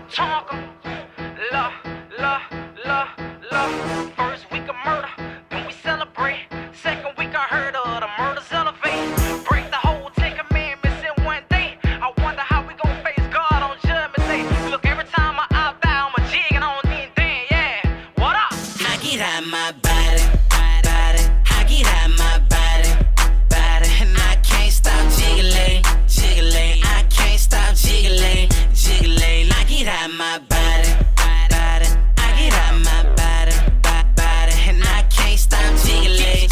Tonka, la. First week of murder, then we celebrate. Second week I heard of the murders elevate. Break the whole 10 commandments in one day. I wonder how we gon' face God on Judgment Day. Look, every time I out there, I'm a jigging on then, yeah. What up? I get out my body. I get out my body, and I can't stop jiggling. I can't stop jiggling. I get out my body. I get out my body, and I can't stop jiggling.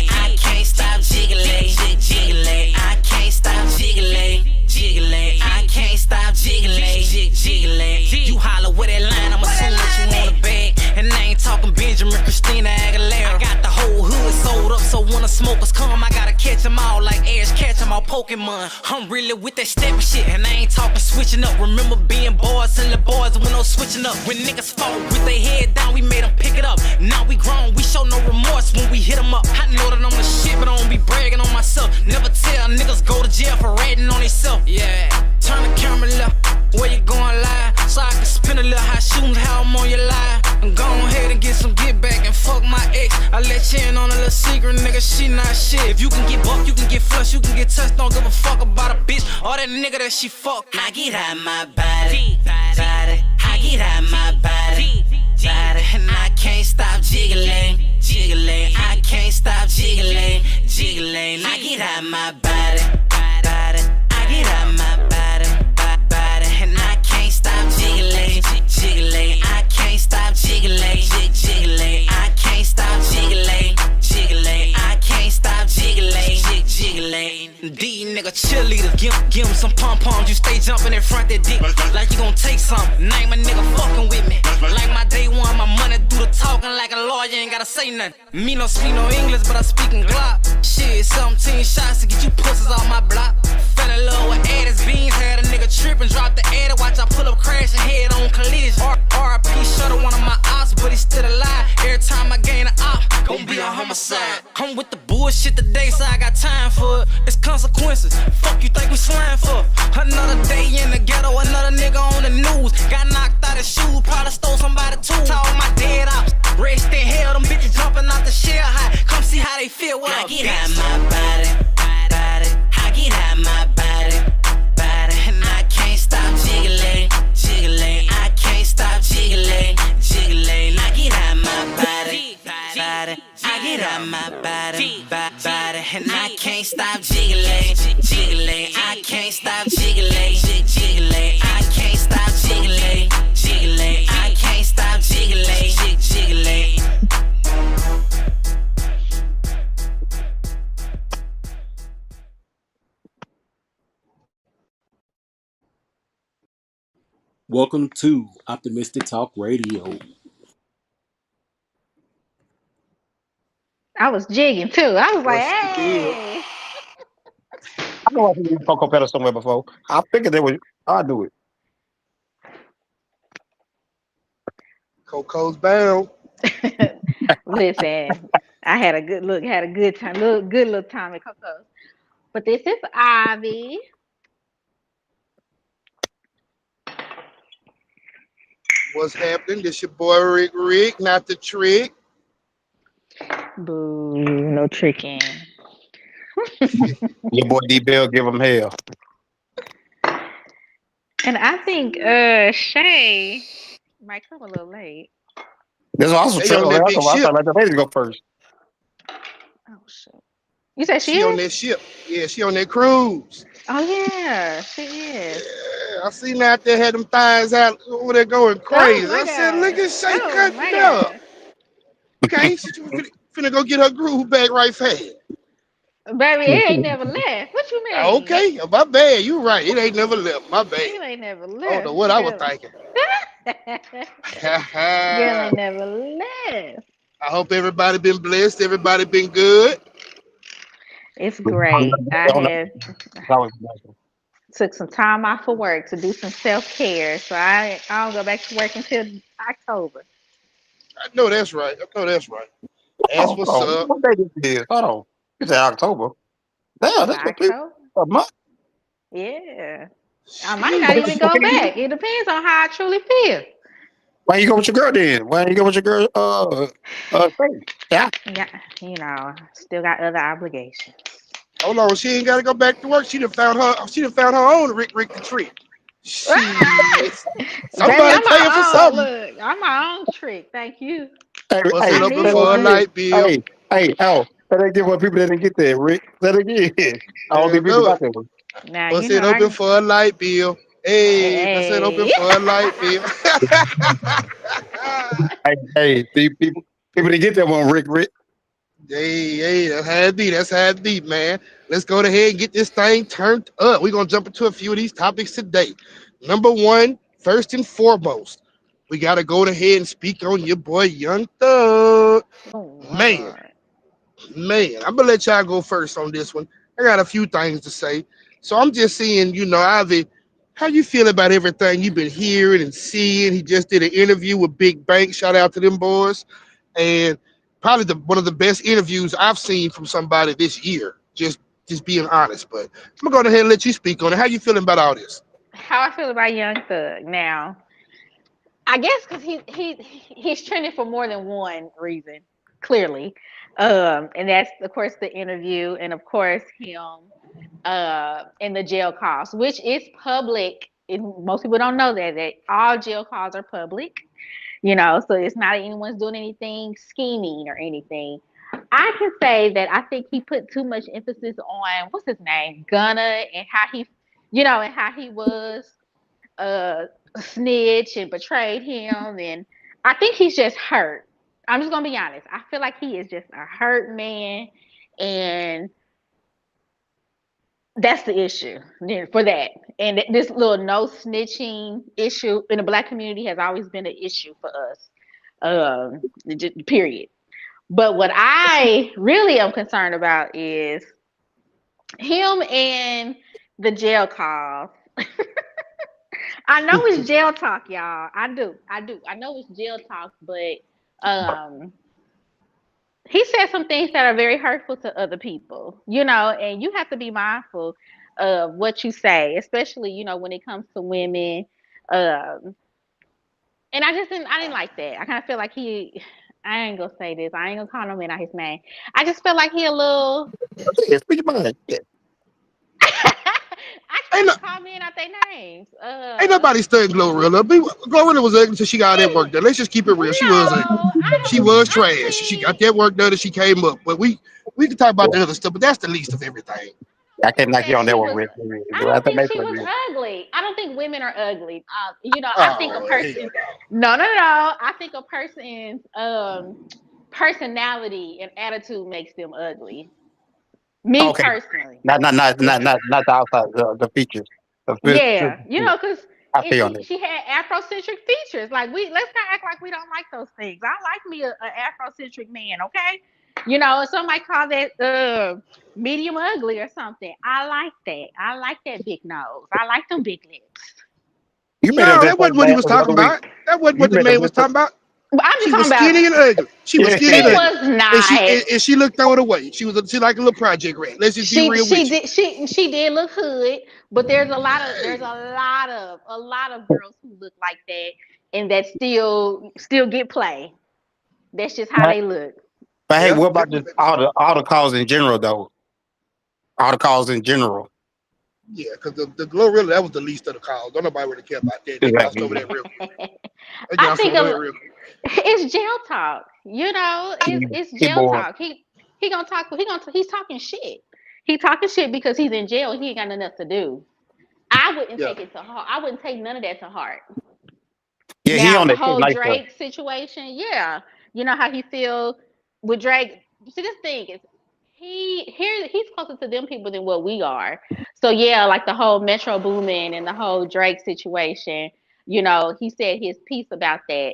I can't stop jiggling. I can't stop jiggling. I can't stop jiggling. You holler with that line, I'm assuming that you want a bag. And I ain't talking Benjamin, Christina Aguilera. I got the whole hood sold up, so when the smokers come, I gotta catch them all like Ash catch them all Pokemon. I'm really with that stepping shit, and I ain't talking switching up. Remember being boys and the boys when no switching up. When niggas fought with their head down, we made them pick it up. Now we grown, we show no remorse when we hit them up. I know that I'm the shit, but I don't be bragging on myself. Never tell niggas go to jail for ratting on themselves. Yeah, turn the camera left, where you going live? So I can spin a little hot shooting how I'm on your live. And go ahead and get some get back and fuck my ex. I let you in on a little secret, nigga, she not shit. If you can get bucked, you can get flushed, you can get touched. Don't give a fuck about a bitch or that nigga that she fuck. I get out my body. I get out my body, and I can't stop jiggling. I can't stop jiggling. I get out my body. I get out my body, and I can't stop jiggling. I can't stop jiggling. I can't stop jiggling. I can't stop jiggling. These nigga cheerleaders, give him some pom-poms. You stay jumping in front that dick like you gon' take something. Name a nigga fucking with me. Like my day one, my money do the talking like a lawyer, ain't gotta say nothing. Me no speak no English, but I speak in Glock. Shit, 17 shots to get you pussies off my block. Fell in love with Addis Beans, had a nigga trippin', drop the adder, watch I pull up, crash and head on collision. R.I.P. Shutter, one of my ops, but he's still alive. Every time I gain an op, gon' be a homicide. I'm with the bullshit today, so I got time for it. It's consequences. Fuck you think we slime for? Another day in the ghetto, another nigga on the news. Got knocked out of shoes, probably stole somebody too. To all my dead ops, rest in hell, them bitches jumping out the shell high. Come see how they feel with I get out my body. I get out my body, and I can't stop jiggling. I can't stop jiggling. I get out my body. I get out my body, and I can't stop jiggling. I can't stop jiggling. I can't stop jiggling. I can't stop jiggling. Welcome to Optimistic Talk Radio. I was jigging too. I was like, hey. I know I seen Coco Petal somewhere before. I figured they would. I'll do it. Coco's bound. Listen, I had a good look, had a good time, good little time at Coco's. But this is Ivy. What's happening? This your boy Rick, not the trick. Boo, no tricking. Your boy D Belle give him hell. And I think Shay might come a little late. There's also They on that big I ship. thought like the lady go first. Oh shit. You said she She on is? that ship. Yeah, she on that cruise. Oh yeah, she is. Yeah, I seen her out there had them thighs out over there going crazy. my I said, God. look at Shay Oh, cutting my up. God. Okay, she finna go get her groove back right fast. Baby, it ain't never left. What you mean? Okay, my bad. You right. It ain't never left. My bad. It ain't never I left. don't know what I was thinking. Girl ain't never left. I hope everybody been blessed. Everybody been good. It's great. I took some time off of work to do some self-care, so I don't go back to work until October. I know that's right. That's what's up. What day this is? Hold on. You said October. Damn, that's October? a month. Yeah. I might not even go Okay. back. It depends on how I truly feel. Why you go with your girl then? Why you go with your girl? Thing? Yeah. Yeah, still got other obligations. Hold on, she ain't got to go back to work. She done found her. She done found her own Rick the Trick. Shit, Baby, somebody I'm paying for my own. something. Look, I'm my own trick. Thank you. Hey, Bust hey, it I open say need that for a one. again. light bill. Al. Say that again for people that didn't get that, Rick. Say that again. I don't There think people go got it. that one. Now you Bust know it open I. for a light bill. Hey, bust it open Hey. for a light bill. Hey, people didn't get that one, Rick. Hey, that's how it be. That's how it be, man. Let's go ahead and get this thing turned up. We're gonna jump into a few of these topics today. Number one, first and foremost, we gotta go ahead and speak on your boy Young Thug. Oh my Man, God. man, I'm gonna let y'all go first on this one. I got a few things to say. So I'm just seeing, Ivy, how you feel about everything you've been hearing and seeing. He just did an interview with Big Bank. Shout out to them boys. And probably one of the best interviews I've seen from somebody this year. Just being honest. But I'm gonna go ahead and let you speak on it. How you feeling about all this? How I feel about Young Thug now? I guess because he's trending for more than one reason, clearly, and that's of course the interview, and of course him, in the jail calls, which is public. And most people don't know that all jail calls are public. So it's not anyone's doing anything scheming or anything. I can say that I think he put too much emphasis on what's his name, Gunna, and how he was uh snitch and betrayed him, and I think he's just hurt. I'm just gonna be honest. I feel like he is just a hurt man, and that's the issue for that. And this little no snitching issue in the black community has always been an issue for us. Period. But what I really am concerned about is him and the jail calls. I know it's jail talk, y'all. I do. I know it's jail talk, but um, he said some things that are very hurtful to other people, and you have to be mindful of what you say, especially, when it comes to women. Um, and I didn't like that. I kind of feel like I ain't gonna say this. I ain't gonna call no man out his name. I just feel like he a little. Yeah, speak your mind. Yeah. I Ain't try no, to call men out their names. ain't nobody studying Glorilla. Glorilla was ugly until she got that work done. Let's just keep it No, real. She was ugly. I She don't. was trash. She got Honestly, that work done and she came up. But we can talk about the other stuff, but that's the least of everything. I can't knock you that on that she one, was. Rick. I I don't think think that's she what was it is. ugly. I don't think women are ugly. I think a Oh hell person. No, no, no. I think a person's personality and attitude makes them ugly. Me Okay, personally. not the outside, the features. Yeah, because I feel on it. she had Afrocentric features. Like let's not act like we don't like those things. I like me a Afrocentric man, okay? Some might call that medium ugly or something. I like that. I like that big nose. I like them big lips. You made up no, that that wasn't first what he laugh was the talking other week. about. That wasn't You what the made up man was this. talking about. But I'm just She was talking about skinny and ugly. She was Yeah, skinny and she ugly. was And she not. and she looked throw it away. She like a little project rat. Let's just be real She with you. did she did look hood, but there's a lot of girls who look like that and that still get play. That's just how but, they look. but hey, Yeah, what about just all the calls in general though? All the calls in general. yeah, because the Glorilla, that was the least of the calls. Don't nobody really care about that. They glossed over Exactly. that real quick. They I glossed think over that real quick. it's jail talk. It's He jail bored. talk. He gonna talk. He's talking shit. He talking shit because he's in jail. He ain't got nothing else to do. I wouldn't Yeah, take it to heart. I wouldn't take none of that to heart. Yeah, he Now on the that shit whole nice stuff. Drake situation, yeah, you know how he feel with Drake. See, this thing is he's closer to them people than what we are. So yeah, like the whole Metro Boomin and the whole Drake situation. He said his piece about that.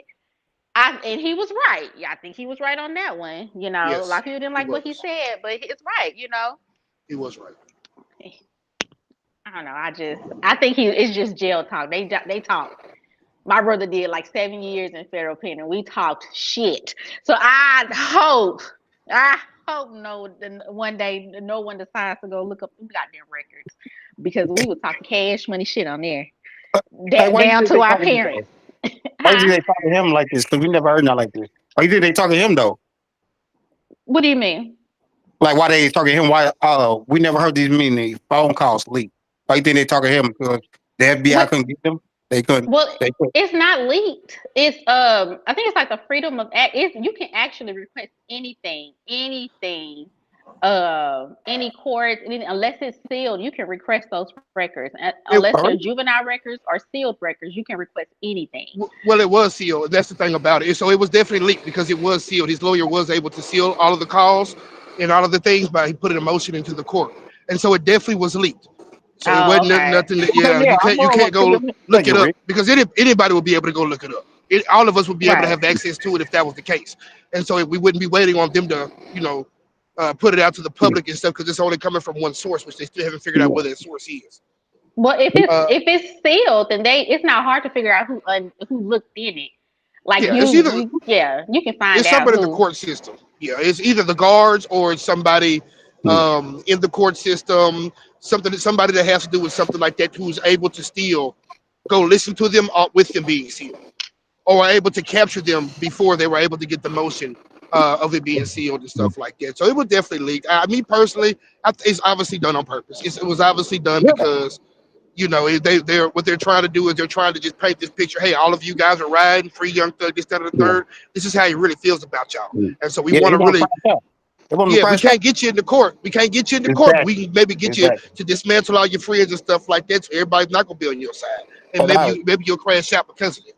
And he was right. Yeah, I think he was right on that one. A lot yes, of people didn't he like what he was. said, but it's right. He was right. I don't know. I think it's just jail talk. They talk. My brother did like 7 years in federal pen, and we talked shit. So I hope no one day no one decides to go look up them goddamn records. because we would talk cash money shit on there, Hey, why you down think to they our talking to him though? parents. Why you Huh? think they talking to him like this? Because we never heard nothing like this. Why you think they talking to him though? What do you mean? Like why they talking to him? Why we never heard these many phone calls leak. Why you think they talking to him? Because the FBI What? couldn't get them. They couldn't. Well, They could. it's not leaked. It's I think it's like the freedom of act. It's, you can actually request anything, any court, unless it's sealed, you can request those records. It, Unless they're All juvenile records or sealed records, you can request anything. well, it was sealed. That's the thing about it. So it was definitely leaked because it was sealed. His lawyer was able to seal all of the calls and all of the things, but he put a motion into the court, and so it definitely was leaked. So it Oh, wasn't okay. nothing that, okay, yeah, yeah, I'm you more. can't go Thank look you, it up Rick. because anybody would be able to go look it up. All of us would be able to Right. have access to it if that was the case, and so we wouldn't be waiting on them to put it out to the Yeah, public and stuff because it's only coming from one source, which they still haven't figured out yeah. where that source is. Well, Uh, if it's sealed, then it's not hard to figure out who looked in it. Like yeah, it's either you can find it's out somebody in the who. court system. Yeah, it's either the guards or it's somebody Mm. in the court system. Somebody that has to do with something like that who's able to still go listen to them with them being sealed, or are able to capture them before they were able to get the motion of it being sealed and stuff like that. So it was definitely leaked. Me personally, it's obviously done on purpose. It was obviously done Yeah. because they're what they're trying to do is they're trying to just paint this picture. Hey, all of you guys are riding free young thug, this, that, and the Yeah. third. This is how he really feels about y'all, Mm. and so we Yeah, want they to want to really, crash out. They want them to yeah, we crash out. can't get you in the court. We can't get you in the court, but we Exactly. can maybe get you Exactly. to dismantle all your friends and stuff like that. So everybody's not gonna be on your side, and And I, maybe you'll crash out because of it.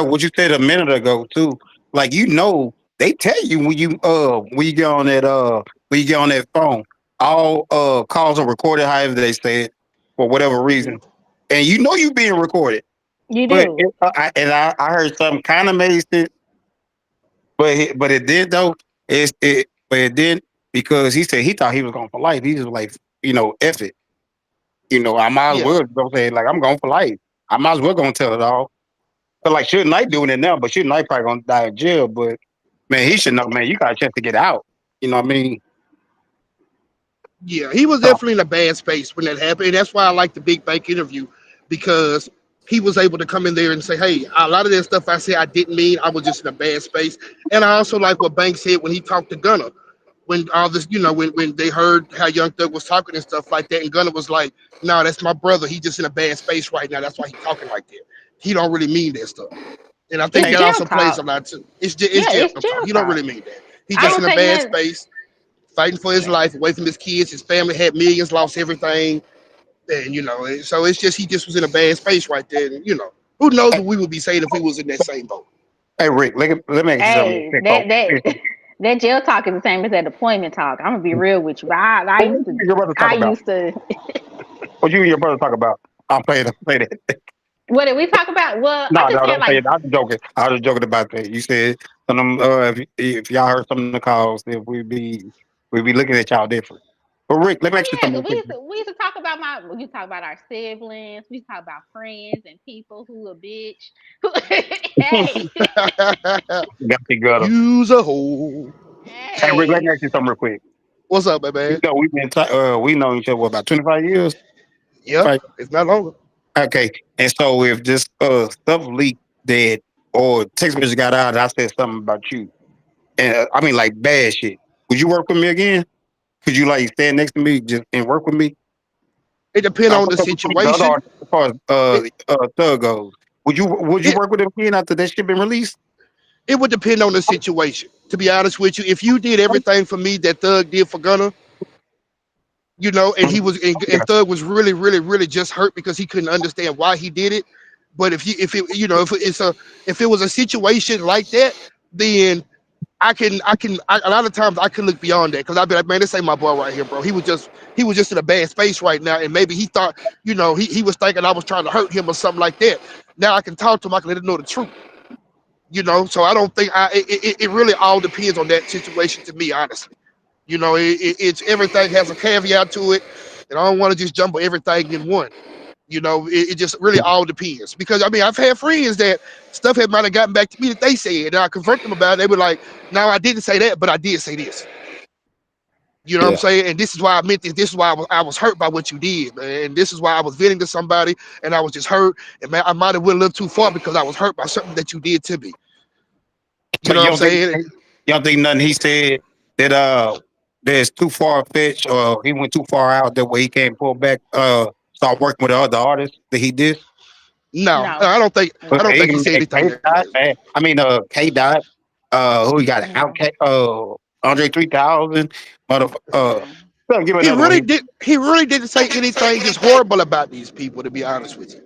what you said a minute ago too. Like they tell you when you get on that phone, all calls are recorded. However they say it for whatever Hmm. reason, and you being recorded. You But do. I heard something kind of made sense, but it did though. But it did because he said he thought he was going for life. He was like, F it. I might as Yeah, well go say like I'm going for life. I might as well go and tell it all. But like Suge Knight doing it now, but Suge Knight probably gonna die in jail. But man, he should know, man. You got a chance to get out. You know what I mean? yeah, he was So, definitely in a bad space when that happened. And that's why I like the Big Bank interview because he was able to come in there and say, "Hey, a lot of that stuff I said I didn't mean. I was just in a bad space." And I also like what Bank said when he talked to Gunner when all this, when they heard how Young Thug was talking and stuff like that, and Gunner was like, "No, that's my brother. He just in a bad space right now. That's why he talking like that. He don't really mean that stuff." And I think It's that jail also plays a talk. lot too. It's Yeah, jail it's talk. jail He don't talk. really mean that. He I just don't in a take bad nothing. space, fighting for his Yeah. life, away from his kids. His family had millions, lost everything, and so it's just he just was in a bad space right there. And who knows hey, what we would be saying if we was in that same boat. hey, Rick, let me ask you something real Hey, quick. Oh, that jail talk is the same as that deployment talk. I'm gonna be real with you. I what used you to and your brother talk I about? used to What you and your brother talk about? I'm playing. Play that. what did we talk about? Well, I No, just no, had don't say like it. I was joking. I was just joking about that. You said some of them, if y'all heard some of the calls, if we be looking at y'all different. But Rick, let me oh ask you yeah, something real 'cause quick. we used to talk about we used to talk about our siblings, we used to talk about friends and people who a bitch. Hey, Got the gutter. Use a hole. Hey, Rick, let hey. me ask you something real quick. What's up, baby? We know each other what, about 25 years. Yeah, Right? it's not longer. Okay. And so if this stuff leaked that or text message got out and I said something about you, and I mean like bad shit, would you work with me again? Could you like stand next to me just and work with me? It depends on the The other situation. artist, as far as It Thug goes, would you it work with him again after that shit been released? it would depend on the situation. To be honest with you, if you did everything for me that Thug did for Gunner, and he Mhm. was and Thug was really, really, really just hurt because he couldn't understand why he did it. But if it was a situation like that, then a lot of times I can look beyond that because I'd be like, man, this ain't my boy right here, bro. He was just in a bad space right now, and maybe he thought, he was thinking I was trying to hurt him or something like that. Now I can talk to him, I can let him know the truth. So I don't think it really all depends on that situation to me, honestly. It's everything has a caveat to it, and I don't want to just jumble everything in one. It just really all depends because I mean I've had friends that stuff had might have gotten back to me that they said, and I confront them about it. They were like, "No, I didn't say that, but I did say this." You know what I'm Yeah. saying? And this is why I meant this. This is why I was hurt by what you did, man. And this is why I was venting to somebody, and I was just hurt. And man, I might have went a little too far because I was hurt by something that you did to me. You But know what I'm saying? you don't think nothing he said that that's too far fetched or he went too far out that way he can't pull back start working with the other artists that he did. No, No, I don't think. I But don't no, think he even said anything K that dot, crazy. man. I mean K dot, who he got out no. Andre 3000, mother Mm-mm. give He another really one. did. He really didn't say anything just horrible about these people. To be honest with you.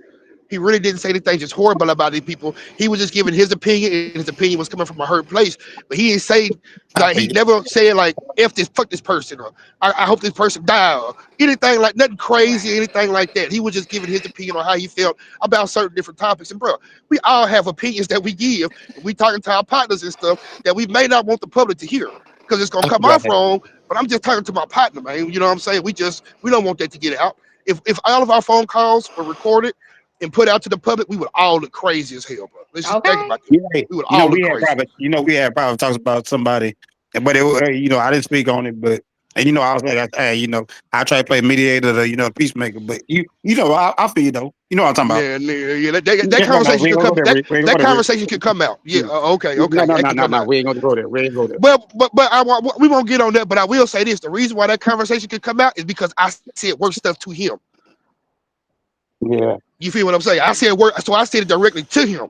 He really didn't say anything just horrible about these people. He was just giving his opinion, and his opinion was coming from a hurt place. But he didn't say I like he think never said like "f this, fuck this person," or I hope this person die," or anything like nothing crazy, Right. anything like that. He was just giving his opinion on how he felt about certain different topics. And bro, we all have opinions that we give. And we talking to our partners and stuff that we may not want the public to hear because it's gonna I come forgot off that. wrong. But I'm just talking to my partner, man. You know what I'm saying? We don't want that to get out. If all of our phone calls were recorded and put out to the public, we would all look crazy as hell, bro. Let's just think Okay. about that. Yeah, We would all look crazy. we had private talks about somebody, but I didn't speak on it, but and I was like, hey, I try to play mediator, peacemaker, but I feel what I'm talking about. Yeah, yeah. That No, conversation we ain't could gonna go come. there. We ain't That gonna go there. conversation could come out. Yeah. Okay. No, Okay. no, That no, can no, come no. out. We ain't gonna go there. We ain't gonna go there. We won't get on that. But I will say this: the reason why that conversation could come out is because I said worse stuff to him. Yeah, You feel what I'm saying? I said worse, so I said it directly to him,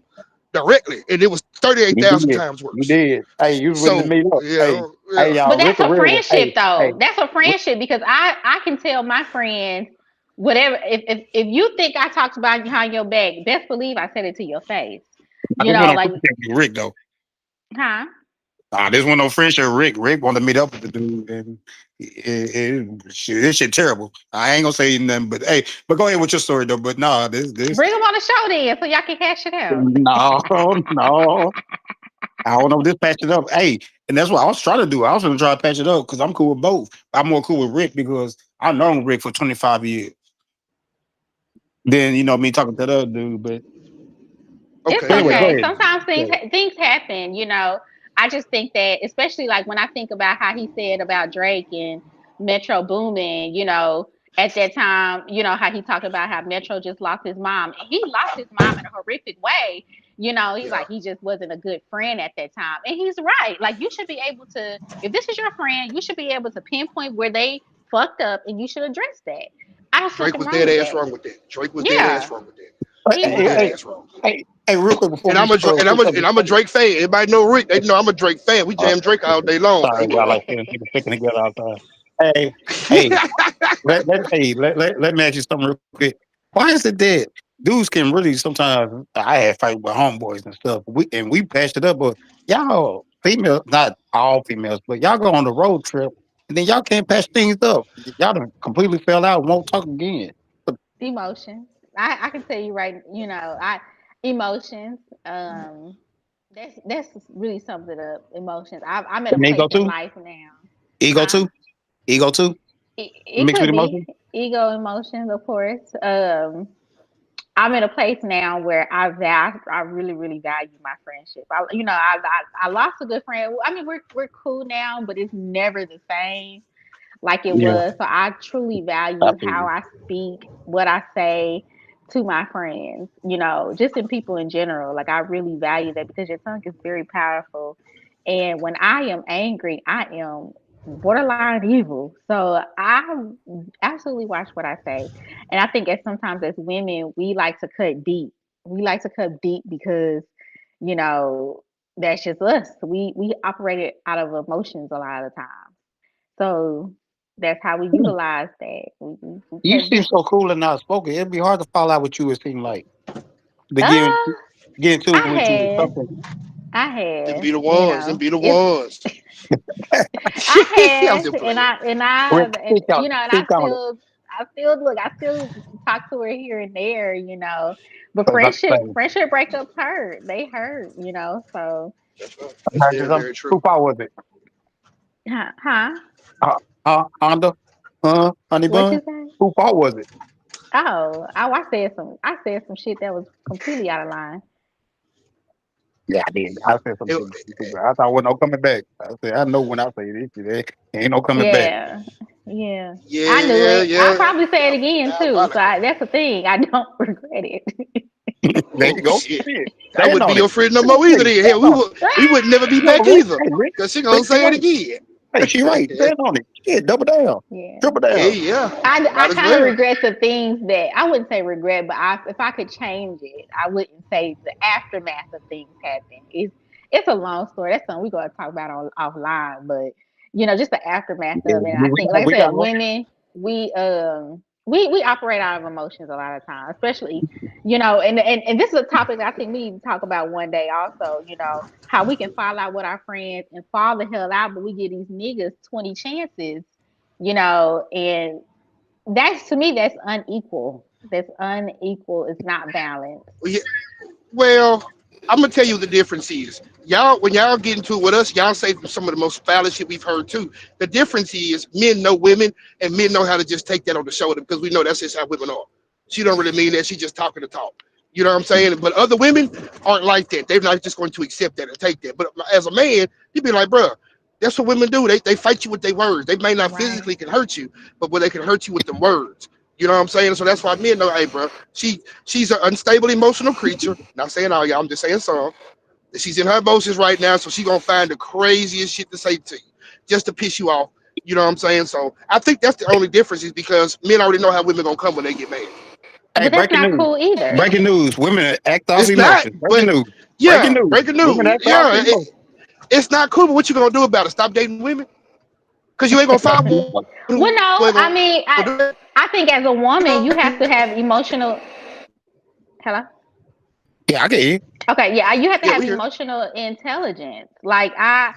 directly, and it was 38,000 you did. times You worse. did. Hey, you was willing to So meet up. yeah, Hey, yeah. y'all. But Rick that's a a real one. friendship Hey, though. That's a friendship because I can tell my friends whatever if you think I talked about you behind your back, best believe I said it to your face. I You just want know, to like with Rick though. huh? This one no friendship. Rick wanted to meet up with the dude, and this shit terrible. I ain't gonna say nothing, but hey, but go ahead with your story though. But nah, this Bring them on the show then so y'all can cash it out. no, no. I don't know this patch it up. Hey, and that's what I was trying to do. I was gonna try to patch it up because I'm cool with both. I'm more cool with Rick because I've known Rick for 25 years. Then me talking to the other dude, It's but Okay. anyway, Yeah. go okay. ahead. Sometimes Go things ahead. things happen, you know. I just think that especially like when I think about how he said about Drake and Metro Boomin, you know, at that time, you know, how he talked about how Metro just lost his mom. And he lost his mom in a horrific way. You know, he's Yeah. like he just wasn't a good friend at that time. And he's right. Like you should be able to if this is your friend, you should be able to pinpoint where they fucked up and you should address that. I don't see Drake nothing was wrong dead with ass that. wrong with that. Drake was dead ass Yeah. wrong with that. He He was Hey, dead hey, ass wrong. real quick before And we I'm switch a subject. and I'm a Drake fan. Everybody know Rick. They know I'm a Drake fan. We Uh, jam Drake all day long, sorry, man. y'all like people sticking together all the time. Hey, let me ask you something real quick. Why is it that dudes can really sometimes I had fight with homeboys and stuff. We patched it up, but y'all females, not all females, but y'all go on the road trip and then y'all can't patch things up. Y'all done completely fell out and won't talk again. Emotions. I can tell you right, you know, I emotions. Um, that's really sums it up. Emotions. I'm at a And place ego in too? life now. Ego Huh? too? Ego too? It Mixed with could be emotions? ego, emotions, of course. I'm in a place now where I really, really value my friendship. I lost a good friend. I mean, we're cool now, but it's never the same like it Yeah, was. So I truly I value feel how you. I speak, what I say to my friends, you know, just in people in general. Like I really value that because your tongue is very powerful. And when I am angry, I am borderline evil. So I absolutely watch what I say. And I think as sometimes as women, we like to cut deep. We like to cut deep because, you know, that's just us. We operate it out of emotions a lot of the time. So that's how we utilize that. We You cut seem deep. so cool and outspoken. It'd be hard to fall out with you, it seemed like. To Uh, get into it I with you or have, something. I Them have, be the you ones. Them know, be the it's ones. I I'm have, just and playing. and Speak on you it. know, and Speak on it. I still look, I still talk to her here and there, you know, but I was about to say, friendship breakups hurt. They hurt, you know. So, That's right. I That's heard very, you something. very true. Who far was it? huh? Honda? Honey What bun? you say? Who fault was it? Oh, I said some shit that was completely out of line. Yeah, I did. I said It, something stupid. I thought wasn't no coming back. I said, I know when I say this, there ain't no coming back. Yeah, yeah. I knew yeah, it. I'll yeah. probably say it again too. So Diabolical. that's the thing. I don't regret it. There Oh you go. shit. Shit. I Stand wouldn't be on it. your friend no Hey, more either. Then stand hell, on it. we would never be No, back Rick. either, Hey, Rick. cause she Rick, gonna she say it right. again. Hey, she right. Stand on it. Shit, double down. Yeah. Triple Hey, down. yeah, I might as kind of well. regret the things that I wouldn't say regret, but if I could change it, I wouldn't say the aftermath of things happen. It's a long story. That's something we're gonna talk about on offline, but just the aftermath Yeah, of it. I we think, got, like we I got said, women we operate out of emotions a lot of times, especially and this is a topic that I think we need to talk about one day. Also, how we can fall out with our friends and fall the hell out, but we give these niggas 20 chances, and that's to me, that's unequal. That's unequal. It's not balanced. Yeah, well, I'm gonna tell you what the difference is. Y'all, when y'all get into it with us, y'all say some of the most foul shit we've heard too. The difference is men know women, and men know how to just take that on the shoulder because we know that's just how women are. She don't really mean that. She just talking to talk. You know what I'm saying? But other women aren't like that. They're not just going to accept that and take that. But as a man, you'd be like, bruh, that's what women do. They fight you with their words. They may not Right. physically can hurt you, but they can hurt you with them words. You know what I'm saying? So that's why men know, hey, bro, she's an unstable emotional creature. Not saying all y'all, I'm just saying some. She's in her emotions right now, so she's gonna find the craziest shit to say to you, just to piss you off. You know what I'm saying? So I think that's the only difference is because men already know how women gonna come when they get mad. Hey, But that's breaking not news. cool either. Breaking news. Women act off It's not, emotions. Breaking but news. Breaking yeah, news. breaking Women news. act off Yeah, emotions. it's not cool. But what you gonna do about it? Stop dating women? Because you ain't gonna find one who Well, ain't no, gonna do I that. mean, I think as a woman, you have to have emotional. Hello. Yeah, I get you. Okay, yeah, you have to Yeah, have we hear. emotional intelligence. Like I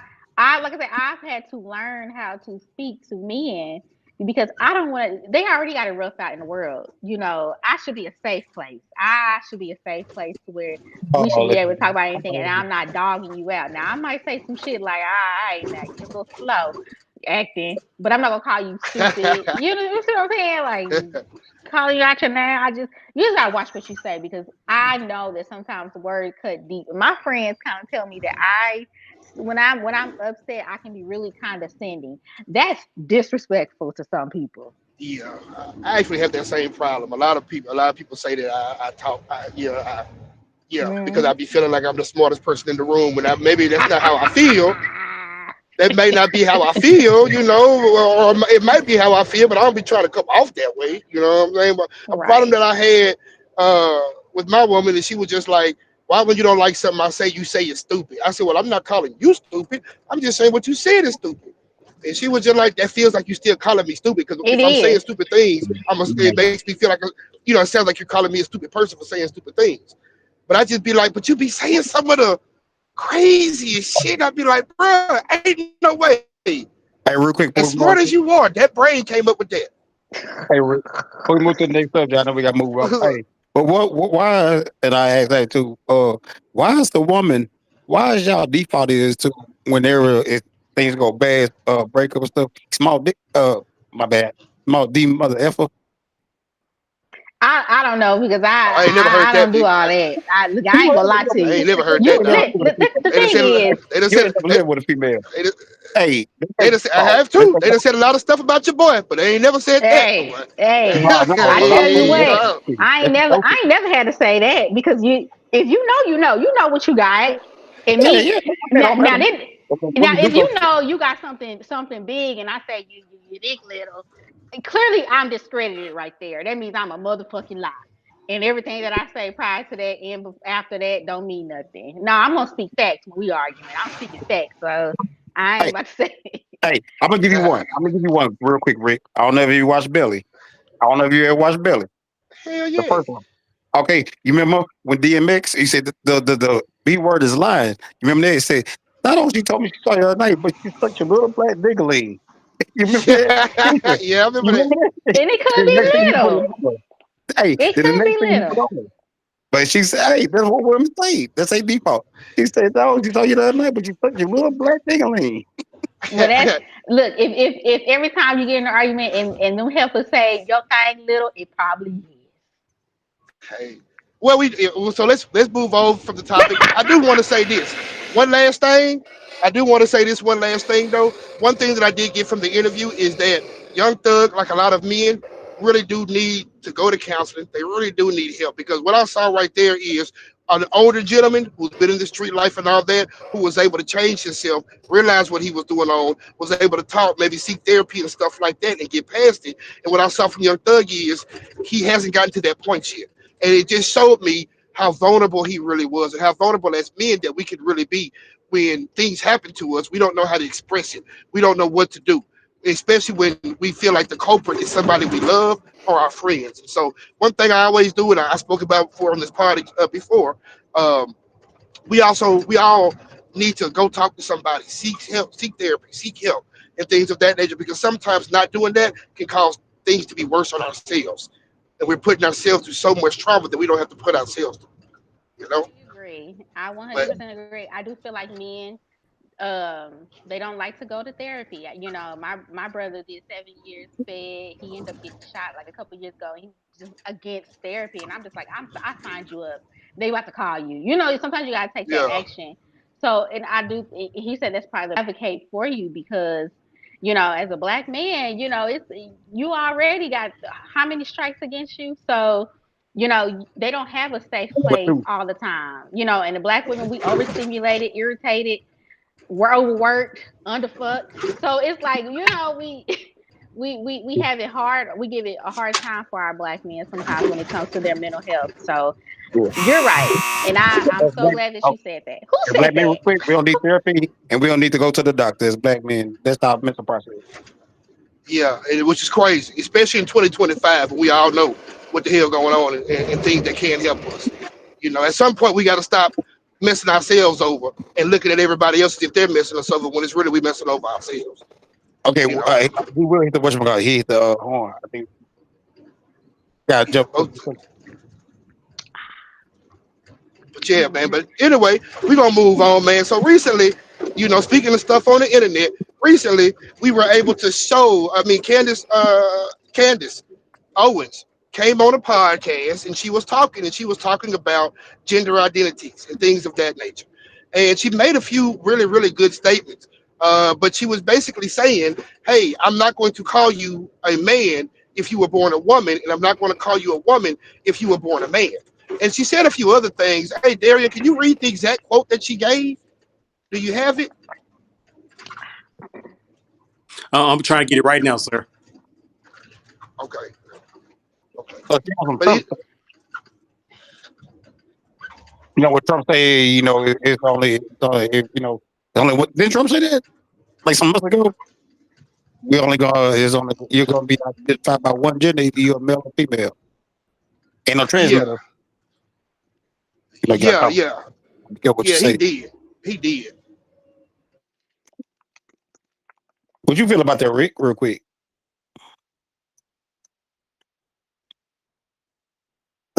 like I said, I've had to learn how to speak to men because I don't want to. They already got it rough out in the world. I should be a safe place. I should be a safe place to where we should Oh, be able to talk about anything, and listen. I'm not dogging you out. Now, I might say some shit like, "All right, now you a little slow acting," but I'm not gonna call you stupid. You see what I'm saying? Like calling you out your name. You just gotta watch what you say because I know that sometimes words cut deep. My friends kind of tell me that when I'm upset, I can be really condescending. That's disrespectful to some people. Yeah, I actually have that same problem. A lot of people say that I talk. Yeah, because I Mm. be feeling like I'm the smartest person in the room, and maybe that's not how I feel. That may not be how I feel, or it might be how I feel, but I don't be trying to come off that way. You know what I'm saying? But a problem Right. that I had with my woman is she was just like, "Why when you don't like something I say, you say it's stupid?" I said, "Well, I'm not calling you stupid. I'm just saying what you said is stupid." And she was just like, "That feels like you still calling me stupid because It if I'm saying is. stupid things, it makes me feel like it sounds like you're calling me a stupid person for saying stupid things." But I just be like, "But you be saying some of the craziest shit." I'd be like, "Bruh, ain't no way. Hey, real As quick, before we smart move as on. you are, that brain came up with that." Hey, before we move to the next subject, I know we got to move up. Hey, but why, and I asked that too, why is the woman, why is y'all default is to whenever things go bad, breakup and stuff, small dick, my bad, small D mother effer? I don't know because I ain't never heard I that. don't do all that. Look, I You ain't ain't gonna lie never to I you. ain't never heard you that. ain't never Now lived with a female. The they done thing said is, they done You said ain't never they, lived with a female. they, done- Hey, they that's done said, I fault. have too. They done said a lot of stuff about your boy, but they ain't never said that. hey, hey, No, no, I a lot tell of you women what, listen to you. I ain't That's never, so I ain't never had to say that because if you know what you got, and yeah, me yeah. It now, don't matter. What now we do if for you know you got something big, and I say you think little, clearly I'm discredited right there. That means I'm a motherfucking lie. And everything that I say prior to that and after that don't mean nothing. No, I'm gonna speak facts when we arguing. I'm speaking facts, so I ain't hey, about to say. hey, I'm gonna give you one. I'm gonna give you one real quick, Rick. I don't know if you watch Belly. I don't know if you ever watched Belly. Hell The yeah. first one. Okay, you remember when DMX he said the B word is lying. You remember that? He said, not only she told me she saw you the other night, but she's such a little black diggling. You remember that? Yeah, I You remember that. remember that? And it Then could the be next thing he put it little. on. Hey, It then the could next be thing he put little. on. But she said, hey, that's what women say. That's a default. She said, no, she saw you the other night, but you such a little black diggling. Well, that's look. If every time you get in an argument and them helpers say your thing little, it probably is. Hey, Well, so let's move on from the topic. I do want to say this one last thing. I do want to say this one last thing though. One thing that I did get from the interview is that Young Thug, like a lot of men, really do need to go to counseling. They really do need help because what I saw right there is an older gentleman who's been in the street life and all that, who was able to change himself, realize what he was doing on, was able to talk, maybe seek therapy and stuff like that, and get past it. And what I saw from Young Thug is he hasn't gotten to that point yet, and it just showed me how vulnerable he really was and how vulnerable as men that we could really be when things happen to us. We don't know how to express it. We don't know what to do, especially when we feel like the culprit is somebody we love or our friends. And so one thing I always do, and I spoke about before on this party before, um, we all need to go talk to somebody, seek help, seek therapy, seek help, and things of that nature. Because sometimes not doing that can cause things to be worse on ourselves, and we're putting ourselves through so much trauma that we don't have to put ourselves through. You know, I agree. I but 100% agree. I do feel like men, they don't like to go to therapy. You know, my brother did 7 years fed. He ended up getting shot like a couple years ago. He just against therapy, and I'm just like, I signed you up. They about to call you. You know, sometimes you gotta take that yeah, action. So, and I do. He said that's probably the advocate for you because, you know, as a black man, you know, it's you already got how many strikes against you. So, you know, they don't have a safe But place all the time. You know, and the black women, we overstimulated, irritated, we're overworked, underfucked. So it's like, you know, we we have it hard. We give it a hard time for our black men sometimes when it comes to their mental health. So yeah. you're right, and I'm As so black, glad that oh, you said that. Who as said black men, real that? quick, we don't need therapy and we don't need to go to the doctor. As black men, that's our mental process. yeah, and which is crazy, especially in 2025. We all know what the hell going on and things that can't help us. You know, at some point we got to stop messing ourselves over and looking at everybody else as if they're messing us over when it's really we messing over ourselves. Okay, You know, he will hit the whatchamacallit. He hit the horn. I think. Yeah, yeah, jump. but yeah, man. Mhm. But anyway, we're gonna move on, man. So recently, you know, speaking of stuff on the internet, recently we were able to show. I mean, Candace Owens came on a podcast and she was talking about gender identities and things of that nature. And she made a few really, really good statements. But she was basically saying, hey, I'm not going to call you a man if you were born a woman, and I'm not going to call you a woman if you were born a man. And she said a few other things. Hey, Daria, can you read the exact quote that she gave? Do you have it? I'm trying to get it right now, sir. Okay. Okay. You know, from But Trump, you know what Trump say? You know, you know, only what didn't Trump say that like some months ago? We only gonna is only you're gonna be identified by one gender, either you're a male or female. Ain't no yeah, transgender. You know, you gotta yeah, talk. yeah, Be careful what you yeah, he say. did. He did. What you feel about that, Rick? Real quick,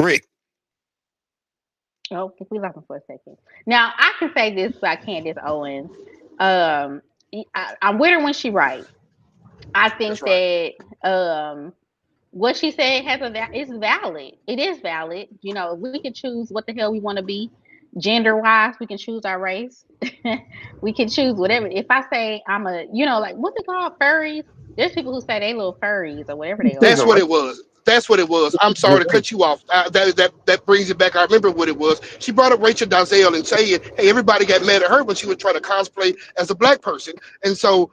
Rick. Oh, we lost him for a second. Now I can say this about Candace Owens. I'm with her when she right. I That's think right. that what she said is valid. It is valid. You know, we can choose what the hell we want to be, gender wise. We can choose our race. We can choose whatever. If I say I'm a, you know, like what's it called, furries? There's people who say they little furries or whatever they There's a That's are. what right. it was. That's what it was. I'm There's sorry to a right. cut you off. That brings it back. I remember what it was. She brought up Rachel Dazelle and saying, "Hey, everybody got mad at her when she was trying to cosplay as a black person." And so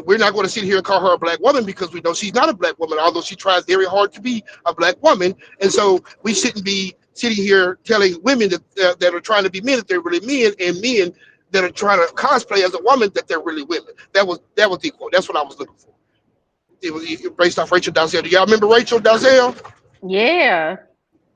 we're not going to sit here and call her a black woman because we know she's not a black woman, although she tries very hard to be a black woman. And so we shouldn't be sitting here telling women that are trying to be men that they're really men, and men that are trying to cosplay as a woman that they're really women. That was the quote. That's what I was looking for. It was based off Rachel Dazelle. Do y'all remember Rachel Dazelle? Yeah.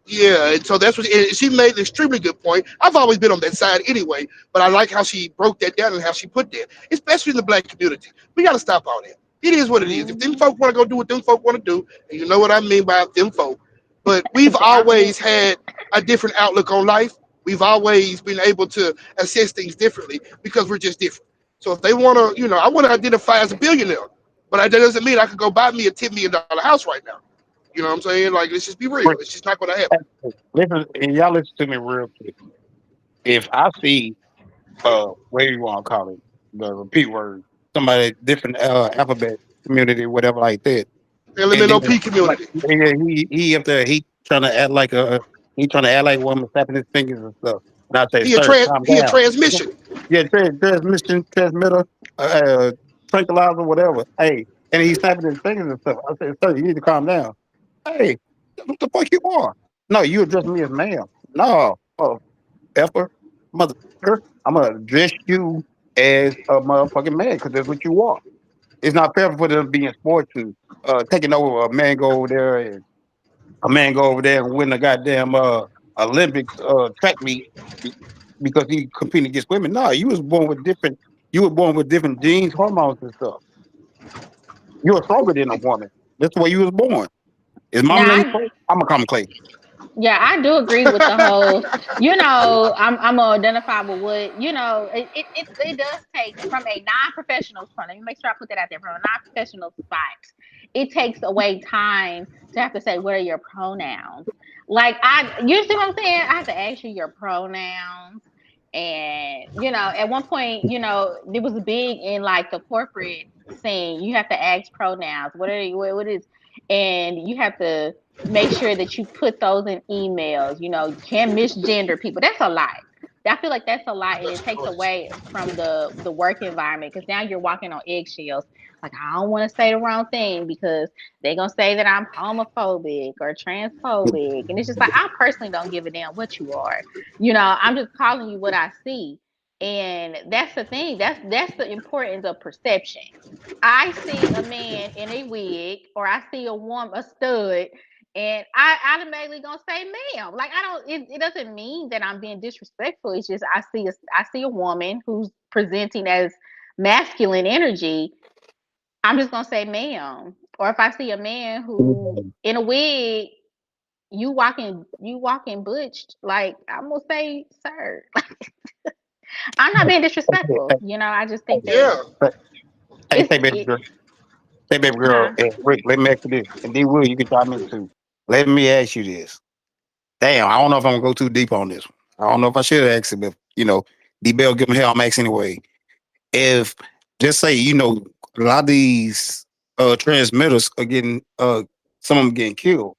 Yeah, and so that's what and she made an extremely good point. I've always been on that side anyway, but I like how she broke that down and how she put that, especially in the black community. We got to stop all that. It is what it is. If them Hmm. folk want to go do what them folk want to do, and you know what I mean by them folk, but we've always Them. had a different outlook on life. We've always been able to assess things differently because we're just different. So if they want to, I want to identify as a billionaire, but that doesn't mean I could go buy me a $10 million house right now. You know what I'm saying? Like, let's just be real. It's just not gonna happen. Listen, and y'all listen to me real quick. If I see what do you want to call it, the repeat word, somebody different alphabet community, whatever like that, and then LMNOP like community. yeah, he up there, he trying to act like he trying to act like one snapping his fingers and stuff. And I say, sir, calm He a down. transmission. Yeah, transmission, transmitter, uh, tranquilizer, whatever. Hey, and he's snapping his fingers and stuff. I said, sir, you need to calm down. Hey, what the fuck you are? No, you address me as ma'am. No, effer, motherfucker. I'm gonna address you as a motherfucking man because that's what you are. It's not fair for them being sports and taking over a man go over there and a man go over there and win a goddamn Olympics track meet be- because he competing against women. No, you was born with different. You were born with different genes, hormones, and stuff. You were stronger than a woman. That's the way you was born. Is mom Now, name Clay? I'm gonna call him Clay. yeah, I do agree with the whole, I'm gonna identify with what, it does take from a non-professional point. Let me make sure I put that out there from a non-professional spot. It takes away time to have to say what are your pronouns. Like you see what I'm saying? I have to ask you your pronouns. And at one point, it was big in like the corporate scene. You have to ask pronouns. What is, and you have to make sure that you put those in emails. You can't misgender people. That's a lot. I feel like that's a lot, and That's it a takes choice. away from the work environment because now you're walking on eggshells. Like I don't want to say the wrong thing because they're gonna say that I'm homophobic or transphobic, and it's just like I personally don't give a damn what you are. I'm just calling you what I see, and that's the thing. That's the importance of perception. I see a man in a wig, or I see a woman, a stud, and I automatically gonna say ma'am. Like I don't. It doesn't mean that I'm being disrespectful. It's just I see a woman who's presenting as masculine energy. I'm just gonna say ma'am. Or if I see a man who in a wig, you walking butched, like I'm gonna say sir. I'm not being disrespectful. I just think that Yeah. Hey, it's it. say baby girl, Huh? and Rick, let me ask you this, and D Will, you can chime in too. Let me ask you this. Damn, I don't know if I'm gonna go too deep on this one. I don't know if I should ask it, but D Bell, give me hell, I'm asking anyway. If just say a lot of these transmitters are getting some of them getting killed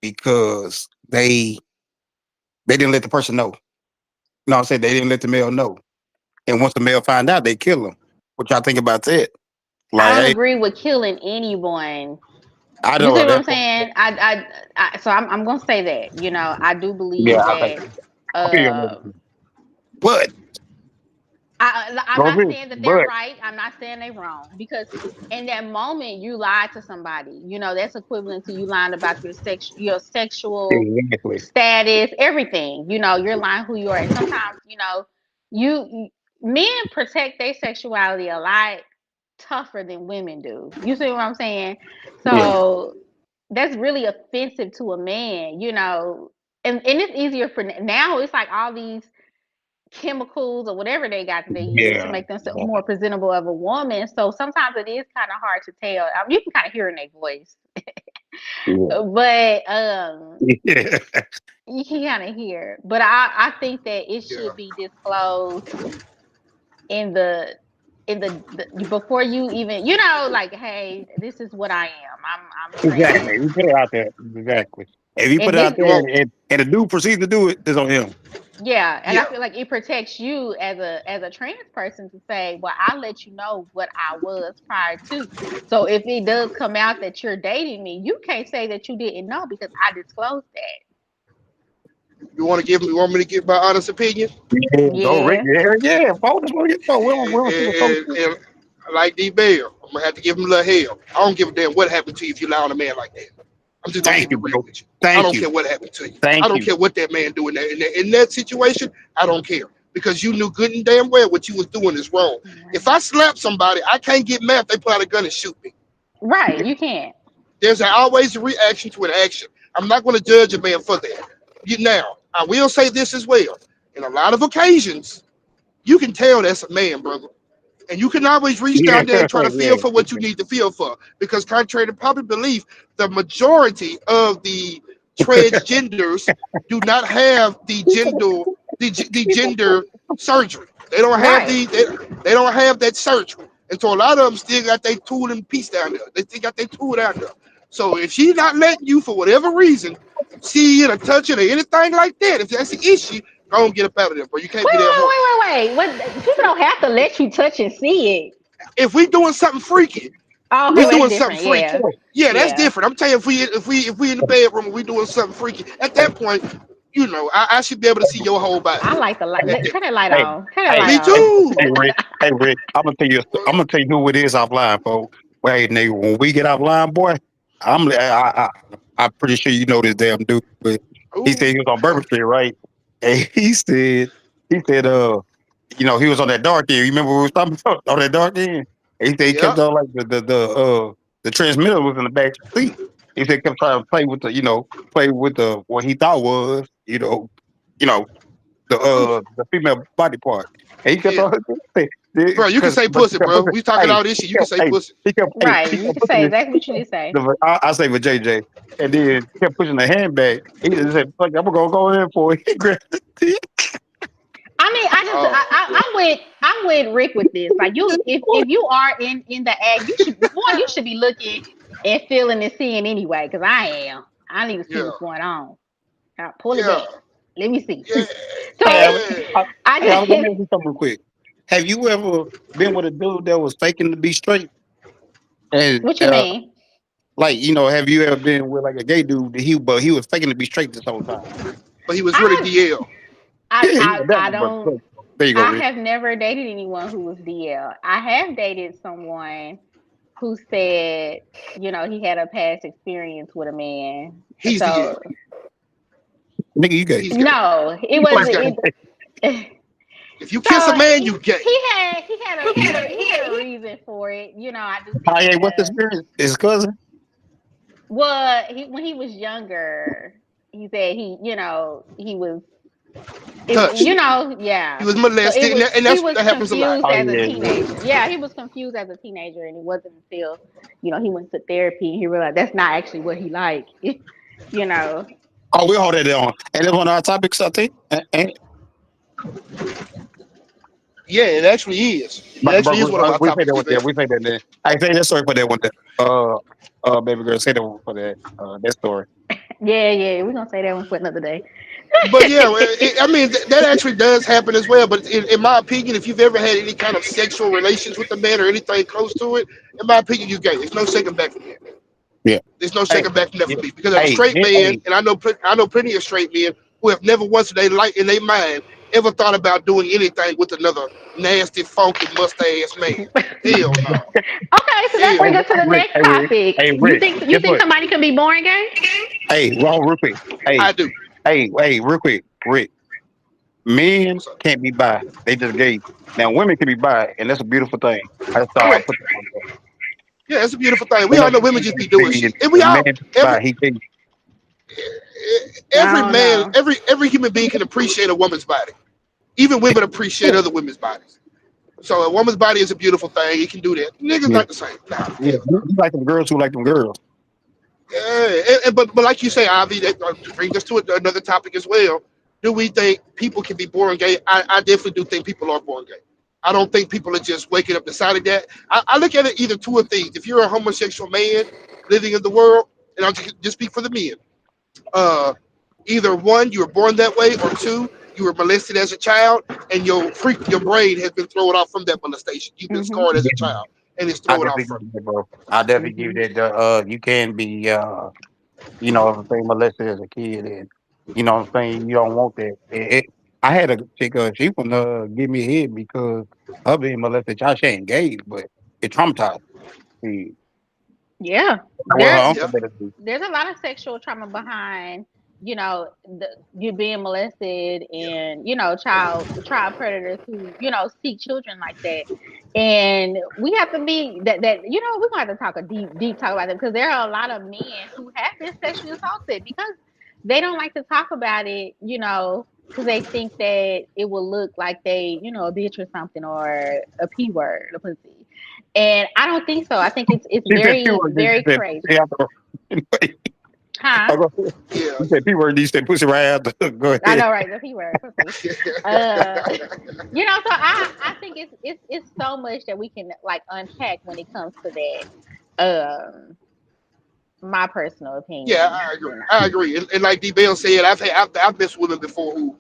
because they didn't let the person know. No, I said they didn't let the male know, and once the male find out, they kill them. What y'all think about that? I Like, don't hey, agree with killing anyone. I You know see what I'm that's saying? So I'm gonna say that. I do yeah, believe I think that. I feel you on Uh, that. But I'm go not ahead. saying that they're But right. I'm not saying they're wrong because in that moment you lied to somebody. That's equivalent to you lying about your sexual exactly. status, everything. You're lying who you are, and sometimes you men protect their sexuality a lot tougher than women do. You see what I'm saying? Yeah. So that's really offensive to a man. And it's easier for now. It's like all these chemicals or whatever they got that they use to Yeah. make themselves more presentable of a woman. So sometimes it is kind of hard to tell. You can kind of hear in their voice, Yeah. but Yeah. you can kind of hear. But I think that it Yeah. should be disclosed in the before you even like, hey, this is what I am. I'm Exactly. trans, You put it out there. Exactly. If you put and it out this You there won't. and the dude proceeds to do it, it's on him. yeah, and I Yeah. feel like it protects you as a trans person to say, well, I let you know what I was prior to. So if it does come out that you're dating me, you can't say that you didn't know because I disclosed that. You want me to give my honest opinion? Yeah, go Rick. Yeah. Yeah, yeah. Folks, that's what you know. We don't see the folks. And like D Bell, I'm gonna have to give him a little hell. I don't give a damn what happened to you if you lie on a man like that. I'm just gonna Thank keep it you, real bro. with you. I Thank don't you. care what happened to you. I Thank don't you. care what that man doing in that situation. I don't care because you knew good and damn well what you was doing is wrong. If I slap somebody, I can't get mad if they pull out a gun and shoot me. Right, you can't. There's always a reaction to an action. I'm not going to judge a man for that. Now, I will say this as well. In a lot of occasions, you can tell that's a man, brother. And you can always reach Yeah, down there and try to yeah. feel for what you need to feel for. Because contrary to public belief, the majority of the transgenders do not have the gender surgery. They don't have Right. they don't have that surgery. And so a lot of them still got their tool and piece down there. They still got their tool down there. So if she's not letting you for whatever reason see it or touch it or anything like that, if that's the issue, go and get up out of there, bro. You can't Wait, be that wait, horny. wait, wait, wait. What? People don't have to let you touch and see it. If we doing something freaky, Oh, okay, we well, that's doing something different. freaky. Yeah, Yeah, that's yeah. different. I'm telling you, if we in the bedroom and we doing something freaky, at that point, I should be able to see your whole body. I like the light. At that, Turn that light Hey, on. Turn that hey, light me hey, on. too. hey, Rick. Hey, Rick. I'm gonna tell you. I'm gonna tell you who it is offline, folks. Wait, nigga, when we get offline, boy, I'm pretty sure you know this damn dude. But he Ooh, said he was on Bourbon Street, right? And he said, he was on that dark end. You remember we was talking about on that dark end? And he said he yeah, kept on like the transmitter was in the back seat. He said he kept trying to play with play with the what he thought was, you know, the female body part. And he kept yeah, on bro. You can because say but he pussy, kept bro. pushing, We talking hey, all this he shit. You can kept say pussy. Right. he You kept can pushing say it. exactly what you need to say. I say with JJ, and then kept pushing the hand back. He just said, "Fuck, I'm gonna go in for it." He grabbed the I mean, Oh, I'm with Rick with this. Like you, if you are in the act, you should be looking and feeling and seeing anyway. Because I am. I need to see yeah, what's going on. Pull it yeah, back. Let me see. yeah, Hey, So yeah. Let me I ask you something real quick. Have you ever been with a dude that was faking to be straight? And what you mean? like, have you ever been with like a gay dude that he was faking to be straight this whole time? But he was really I DL. Yeah, he was that I one, but don't. there you go, I Rick. have never dated anyone who was DL. I have dated someone who said, he had a past experience with a man. He's DL. So Nigga, you gay. He's gay. no, it He's wasn't. gay. It, If you kiss a so man, you gay. he had a reason for it. I do think Kanye, that what's the experience? His cousin? well, when he was younger, he said he was Touched. He yeah. was So it molested, was and he that's was that happens a lot. confused Oh as a yeah, yeah. teenager. Yeah, he was confused as a teenager, and it wasn't until he went to therapy and he realized that's not actually what he liked. you know. Oh, we hold that on. And it's one of our topics, I think. And Yeah, it actually is. It but actually is one of our we say topics, that one Steve. there. We say that there. I say that story for that one there. Baby girl, say that one for that story. Yeah. We're gonna say that one for another day. But yeah, well, I mean that actually does happen as well. But in my opinion, if you've ever had any kind of sexual relations with a man or anything close to it, in my opinion, you gay. There's no second back from that. Yeah. There's no Hey, second back from that yeah. for me because as a straight man, Hey, and I know plenty of straight men who have never once in their mind ever thought about doing anything with another nasty, funky, mustache man. Hell no. Okay, so that Hell brings no. us to the next topic. You Rick, think you guess think what? somebody can be born gay? Hey, well, real quick. Hey, I do. real quick, Rick. Men What's up? can't be bi. They just gay. Now women can be bi, and that's a beautiful thing. I just thought I'll Correct. put that on there. Yeah, it's a beautiful thing. We When a all know women man just be is doing gay, shit, and we the all man is every bi, he gay. every I don't man, know. every human being can appreciate a woman's body. Even women appreciate other women's bodies. So a woman's body is a beautiful thing. It can do that. Niggas Yeah, not the same. Nah, hell yeah. no. You like them girls who like them girls. Yeah, but like you say, Avi, that brings us to another topic as well. Do we think people can be born gay? I definitely do think people are born gay. I don't think people are just waking up deciding that. I look at it either two of things. If you're a homosexual man living in the world, and I'll just speak for the men, uh, either one, you were born that way, or two, you were molested as a child, and your brain has been thrown off from that molestation. You've been Mhm. scarred as a child, and it's I thrown off definitely from give you that, bro. I definitely give Mhm. you that. You can be, everything molested as a kid, and you know what I'm saying. You don't want that. I had a chick. She wanna give me a head because her being molested. She ain't gay, but it traumatized me. Yeah. What her There it. uncle Yeah, better do. there's a lot of sexual trauma behind, you being molested and, child predators who, seek children like that. And we have to be we're gonna have to talk a deep talk about them because there are a lot of men who have been sexually assaulted because they don't like to talk about it, because they think that it will look like they, a bitch or something, or a p word, a pussy. And I don't think so. I think it's He said P very word. very He said courageous. pussy after. Anyway, Huh? I go, Yeah. he said P word. He said pussy right after. Go I ahead. know, right? The p word, pussy. Uh, so I think it's so much that we can like unpack when it comes to that. My personal Yeah, opinion, I agree. I agree. And like D. Bell said, I've missed women before who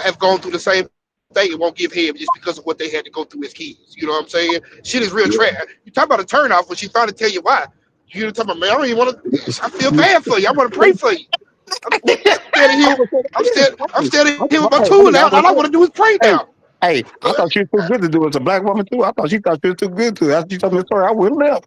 have gone through the same thing and won't give head just because of what they had to go through as kids. You know what I'm saying? Shit is real trash. You talk about a turn off when she finally tell you why. You talking about, man, I don't even want to. I feel bad for you. I want to pray for you. I'm standing here. I'm standing here with my tool out. All I want to do is pray now. Hey, hey, I But thought she was too good to do it. It's a black woman too. I thought she thought she was too good to. After you told me the story, I wouldn't left.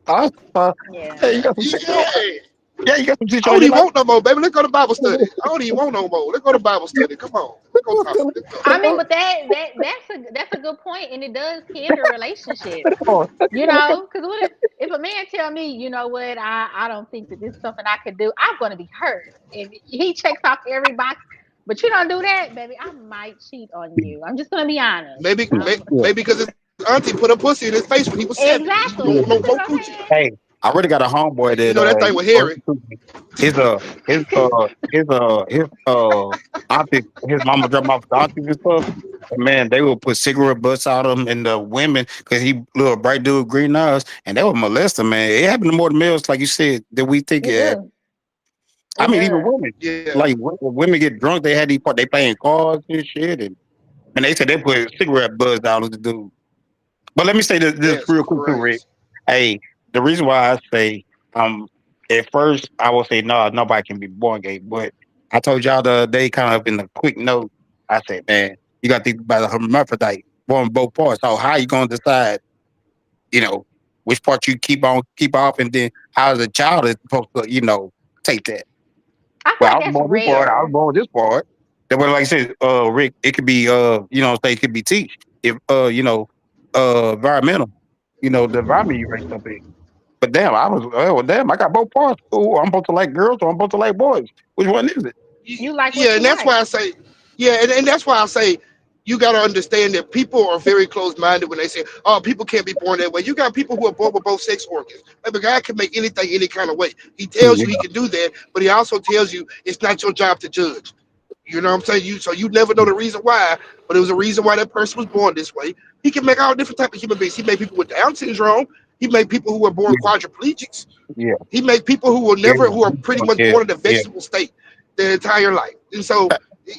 yeah. Hey, you got some shit on. yeah, Yeah, you got some shit I on don't your even life. want no more, baby. Let's go to Bible study. I don't even want no more. Let's go to Bible study. Come on. Let's go talk. Let's go. I mean, but that's a good point, and it does hinder relationships. Because what if a man tell me, you know what, I don't think that this is something I could do, I'm gonna be hurt. If he checks off every box, but you don't do that, baby, I might cheat on you. I'm just gonna be honest. Maybe because his auntie put a pussy in his face when he was 7. He don't want Exactly. no You more see what I'm coochie. saying? Hey, I already got a homeboy You that know that thing with Harry. his auntie, his mama dropped him off the aunties and stuff. And man, they would put cigarette butts out of him and the women because he little bright dude, green eyes, and they would molest him. Man, it happened to more males, like you said, than we think It it happened. do. I It mean, even does. women. Yeah. Like when women get drunk, they had these they playing cards and shit, and they said they put cigarette butts down on the dude. But let me say this That's real quick too, Rick. crazy. Hey, the reason why I say at first I will say no, nobody can be born gay, but I told y'all the other day, kind of in a quick note, I said, man, you got to think about a hermaphrodite, born both parts. So how you gonna decide, you know, which part you keep off, and then how the child is supposed to, take that. I feel Well, I like was that's born this part. I was rare. born this part. That way, like I said, Rick, it could be, it could be teach if, environmental, the environment you raised up in. But damn, damn, I got both parts. Oh, I'm supposed to like girls or I'm supposed to like boys. Which one is it? You like Yeah, what and you that's why like. I say, yeah, and that's why I say you got to understand that people are very close-minded when they say, "Oh, people can't be born that way." You got people who are born with both sex organs. Like, a guy can make anything any kind of way. He tells you he Yeah, can do that, but he also tells you it's not your job to judge. You know what I'm saying? You never know the reason why, but it was a reason why that person was born this way. He can make all different type of human beings. He made people with Down syndrome. He made people who were born yeah, quadriplegics. yeah, He made people yeah, who are pretty much yeah, born in the yeah. vegetable state their entire life. And so,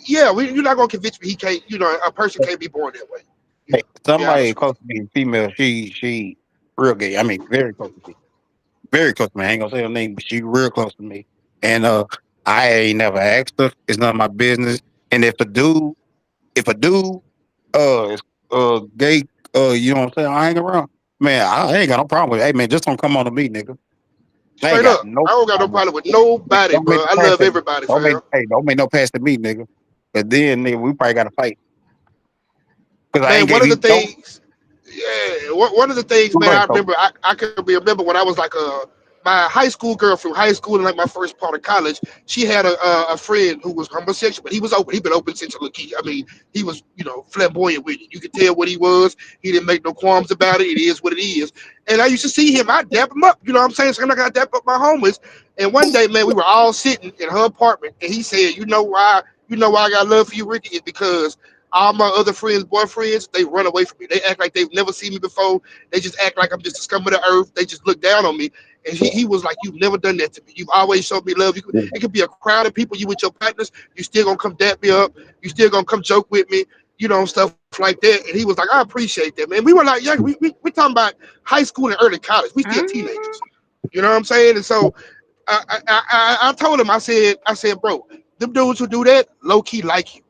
yeah, you're not gonna convince me he can't. A person can't be born that way. Hey, To be somebody honest with close to me, female, she real gay. I mean, very close to me. Very close to me. I ain't gonna say her name, but she real close to me. And I ain't never asked her. It's none of my business. And if a dude is gay, you know what I'm saying, I hang around. Man, I ain't got no problem with it. Hey man, just don't come on to me, nigga. you. I ain't Straight got up, no I don't got no problem with problem with it. nobody, Don't make bro. no I pass love at me. everybody, Don't make fam. hey, don't make no pass to me, nigga. But then nigga, we probably gotta fight. Cause I Man, ain't one gave of the you don't things, yeah, one of the things, man, go I ahead, remember, I can remember when I was like my high school girl from high school and like my first part of college. She had a friend who was homosexual, but he was open. He'd been open since a little kid. I mean, he was flamboyant with it. You could tell what he was. He didn't make no qualms about it. It is what it is. And I used to see him. I dap him up. You know what I'm saying? So I'm not gonna dap up my homies. And one day, man, we were all sitting in her apartment, and he said, "You know why? You know why I got love for you, Ricky? Is because all my other friends, boyfriends, they run away from me. They act like they've never seen me before. They just act like I'm just a scum of the earth. They just look down on me." And he was like, "You've never done that to me. You've always showed me love. It could be a crowd of people. You with your partners, you still gonna come dap me up. You still gonna come joke with me. Stuff like that." And he was like, "I appreciate that, man." We were like young. We talking about high school and early college. We still Hmm. teenagers. You know what I'm saying? And so I told him, I said, bro, them dudes who do that low key like you.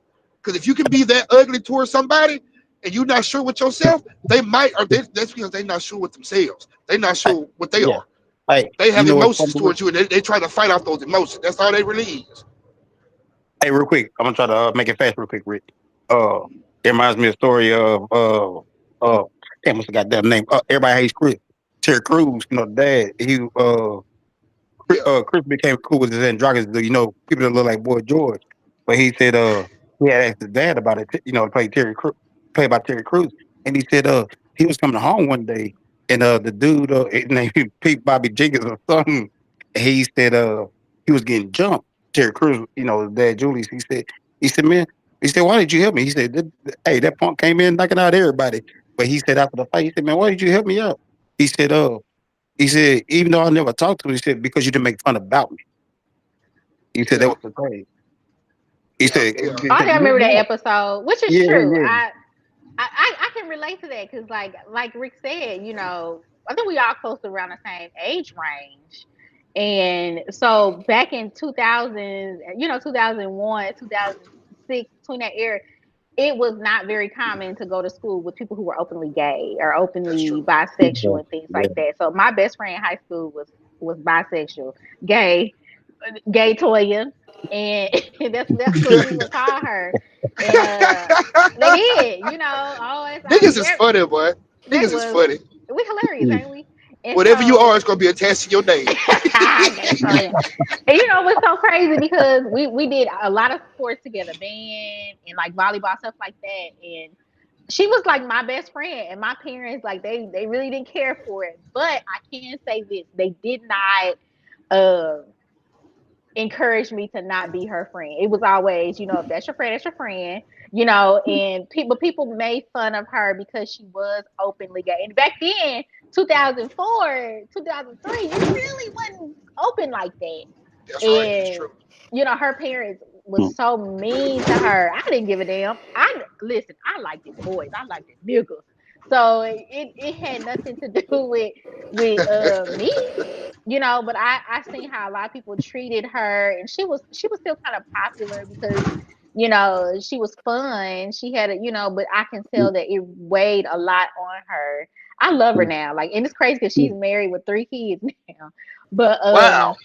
Because if you can be that ugly towards somebody and you're not sure with yourself, they might, that's because they're not sure with themselves. They're not Hey, sure what they yeah. are. Hey, They you have know what's funny? emotions towards you and they try to fight off those emotions. That's all they really is. Hey, real quick, I'm gonna try to make it fast, real quick, Rick. Uh, it reminds me of a story of damn, what's the goddamn name? Everybody hates Chris. Terry Crews, dad. Yeah. Chris became cool with his androgynous, people that look like Boy George. But he said, he had asked his dad about it. Played played by Terry Crews, and he said, he was coming home one day, and the dude, his name Pete Bobby Jenkins or something, he said, he was getting jumped. Terry Crews, his dad Julius, he said, man, he said, why did you help me? He said, hey, that punk came in knocking out everybody. But he said after the fight, he said, man, why did you help me out? He said, even though I never talked to him, he said, because you didn't make fun about me. He said that Yeah, was the thing. He yeah, said, yeah. I you remember that know, episode, which is yeah, true. yeah. I can relate to that because like Rick said, I think we all close to around the same age range. And so back in 2000, 2001, 2006, between that era, it was not very common to go to school with people who were openly gay or That's true. openly Yeah, bisexual and things yeah. like that. So my best friend in high school was bisexual, gay, gay Toya, and that's what we would call her. And they did, always Niggas is funny, boy. they Niggas is was funny. we hilarious, Mm. ain't we? And Whatever you so are, it's gonna be attached to your name. gay Toya. And what's so crazy because we did a lot of sports together, band and like volleyball stuff like that, and she was like my best friend, and my parents like they really didn't care for it, but I can say this: they did not uh encouraged me to not be her friend. It was always, if that's your friend, and people made fun of her because she was openly gay. And back then, 2004, 2003, you really wasn't open like that. That's right. That's And true. her parents was so mean to her. I didn't give a damn. I listen, I liked it boys. I liked it niggas. So it had nothing to do with me, but I seen how a lot of people treated her, and she was still kind of popular because she was fun, she had but I can tell that it weighed a lot on her. I love her now, like, and it's crazy because she's married with 3 kids now, but Wow.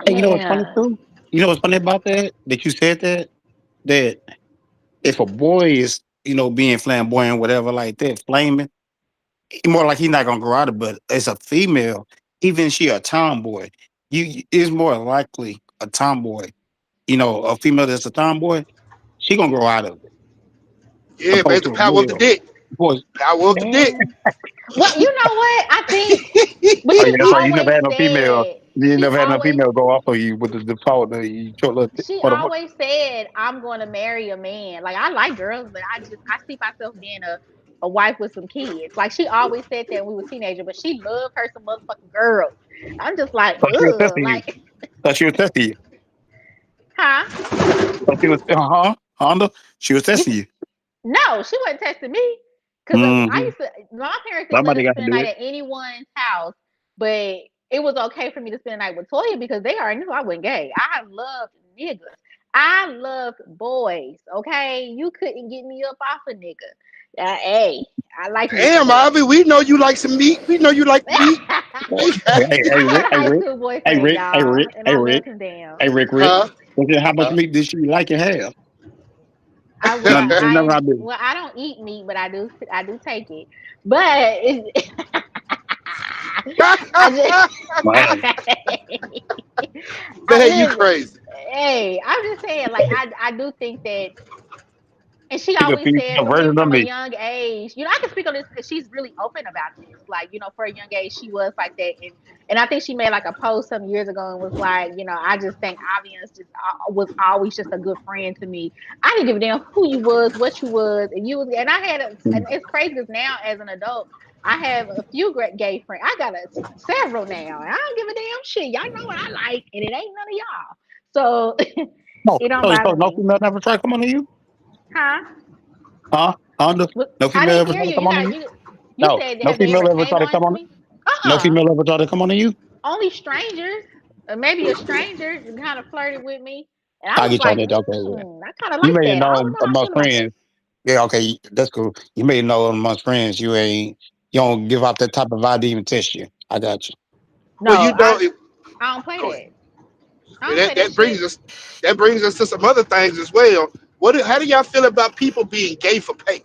And you know what's funny yeah. too? You know what's funny about that? That you said that if a boy is, being flamboyant, whatever like that, flaming, more like he's not gonna grow out of it. But as a female, even she a tomboy, you is more likely a tomboy. A female that's a tomboy, she gonna grow out of it. Yeah, man, Opposed the to a power of the male. dick. Boys, Power of the dick. Man, well, you know what? I think, but oh yeah, she that's right. You never always had no female. said, You she never had no always female go off of you with the default, you short little she motherfucker. always said, I'm going to marry a man. Like, I like girls, but I see myself being a wife with some kids. Like, she always said that when we were teenagers, but she loved her some motherfucking girls. I'm just like, So she was ugh, testing you. like, So she was testing you. huh? So she was, Honda. She was You testing you. No, she wasn't texting me because I Mm-hmm. used to. My parents didn't let Somebody us got to spend the do night it. at anyone's house, but it was okay for me to spend the night with Toya because they already knew I wasn't gay. I loved niggas. I loved boys. Okay, you couldn't get me up off a nigga. Hey, I like me some Damn, boys. Ivy, we know you like some meat. We know you like meat. Hey, I Rick, had a hey, high Rick, school hey, boyfriend, Rick, hey, y'all, Rick, and hey, I Rick, loved him down. hey, Rick. Huh? How much Huh? meat did she like and have? I well, None, I none I do. well, I don't eat meat, but I do take it. But I just Man, I Man, you listen. crazy. Hey, I'm just saying, like, I do think that, and she she's a always said female version of from a me. young age, I can speak on this because she's really open about this. Like, for a young age, she was like that, and I think she made like a post some years ago and was like, I just think Aviance just was always just a good friend to me. I didn't give a damn who you was, what you was, and you was, and I had, and it's crazy because now as an adult, I have a few great gay friends. I got several now, and I don't give a damn shit. Y'all know what I like, and it ain't none of y'all. So No, it don't so bother no me, female never tried to come on to you, huh? huh? Honda, no I female didn't ever hear tried to you. come You on to got you. you No, said no have they ever female ever came tried to on come to on. me? No Uh-uh. female ever tried to come on to you. Only strangers. Or maybe a stranger kind of flirted with me. And I I was get you on like, that. Okay, yeah. I kind of You like made it that. I don't known know how I amongst feel about that. friends. Yeah, okay, that's cool. You made it known amongst friends. You don't give out that type of vibe to even test you. I got you. Well, No, I don't play go ahead. that. I Well, don't play that shit. that brings us to some other things as well. How do y'all feel about people being gay for pay?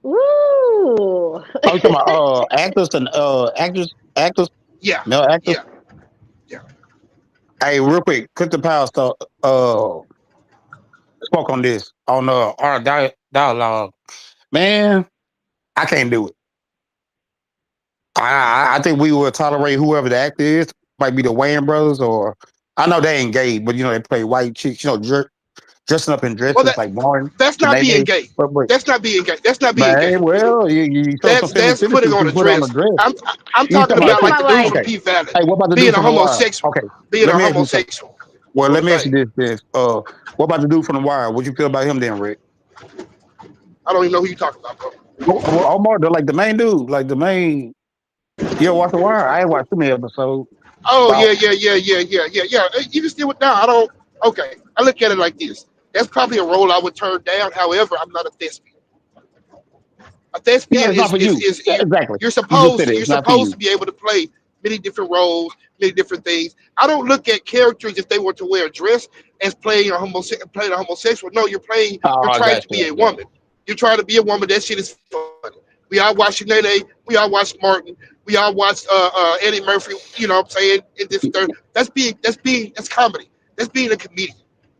Ooh. I'm talking about actors and actors, Yeah, male actors. yeah, yeah. Hey, real quick, Clifton Powell. So, spoke on this on our dialogue. Man, I can't do it. I think we will tolerate whoever the actor is. Might be the Wayne brothers, or I know they ain't gay, but they play white chicks. Dressing up in Well, dresses like Barn that's and not being gay. but That's not being gay. That's not being gay. man, well, you show some That's femininity. putting on You a put on a dress. dress. I'm You talking talking You about about talking like about the dude from like okay? P Valley Hey, what about the being dude a from the Wire? homosexual, Okay, being let a me ask you something. homosexual. Well, What let I'm me ask you saying. this. What about the dude from the Wire? What you feel about him then, Rick? I don't even know who you talking about, bro. Omar, they're like the main dude, like the main. You ever watch the Wire? I ain't watched too many episodes. Oh Wow. yeah. Even still with now, I don't. Okay, I look at it like this. That's probably a role I would turn down. However, I'm not a thespian. A Yeah, thespian it's not for you. is Yeah, exactly. you're You just supposed said to it. It's not for you. be able to play many different roles, many different things. I don't look at characters if they were to wear a dress as playing a homosexual. No, Oh, you're I trying got to you. be a woman. You're trying to be a woman. That shit is funny. We all watched Nene. We all watched Martin. We all watched Eddie Murphy. You know what I'm saying? In this third, that's comedy. That's being a comedian.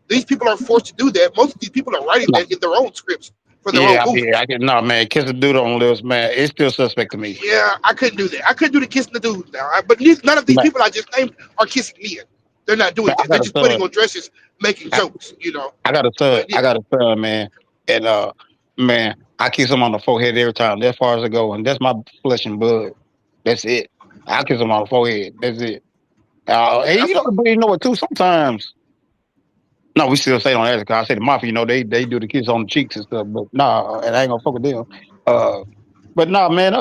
These people are forced to do that. Most of these people are writing that in their own scripts for their own Yeah, yeah, movies. I can. No, man, kiss a dude on the lips, man. It's still suspect to me. Yeah, I couldn't do that. I couldn't do the kissing the dude now. But none of these Man, people I just named are kissing men. They're not doing man, that. They're just son. putting on dresses, making I, jokes. You know. I got a son. But I yeah, got a son, man. And man, I kiss him on the forehead every time. That's far as I go, and that's my flesh and blood. That's it. I kiss him on the forehead. That's it. yeah, And that's what. but you know what? Too sometimes. No, we still say it on that because I say the mafia. They do the kiss on the cheeks and stuff. But nah, and I ain't gonna fuck with them. Uh, but nah, man.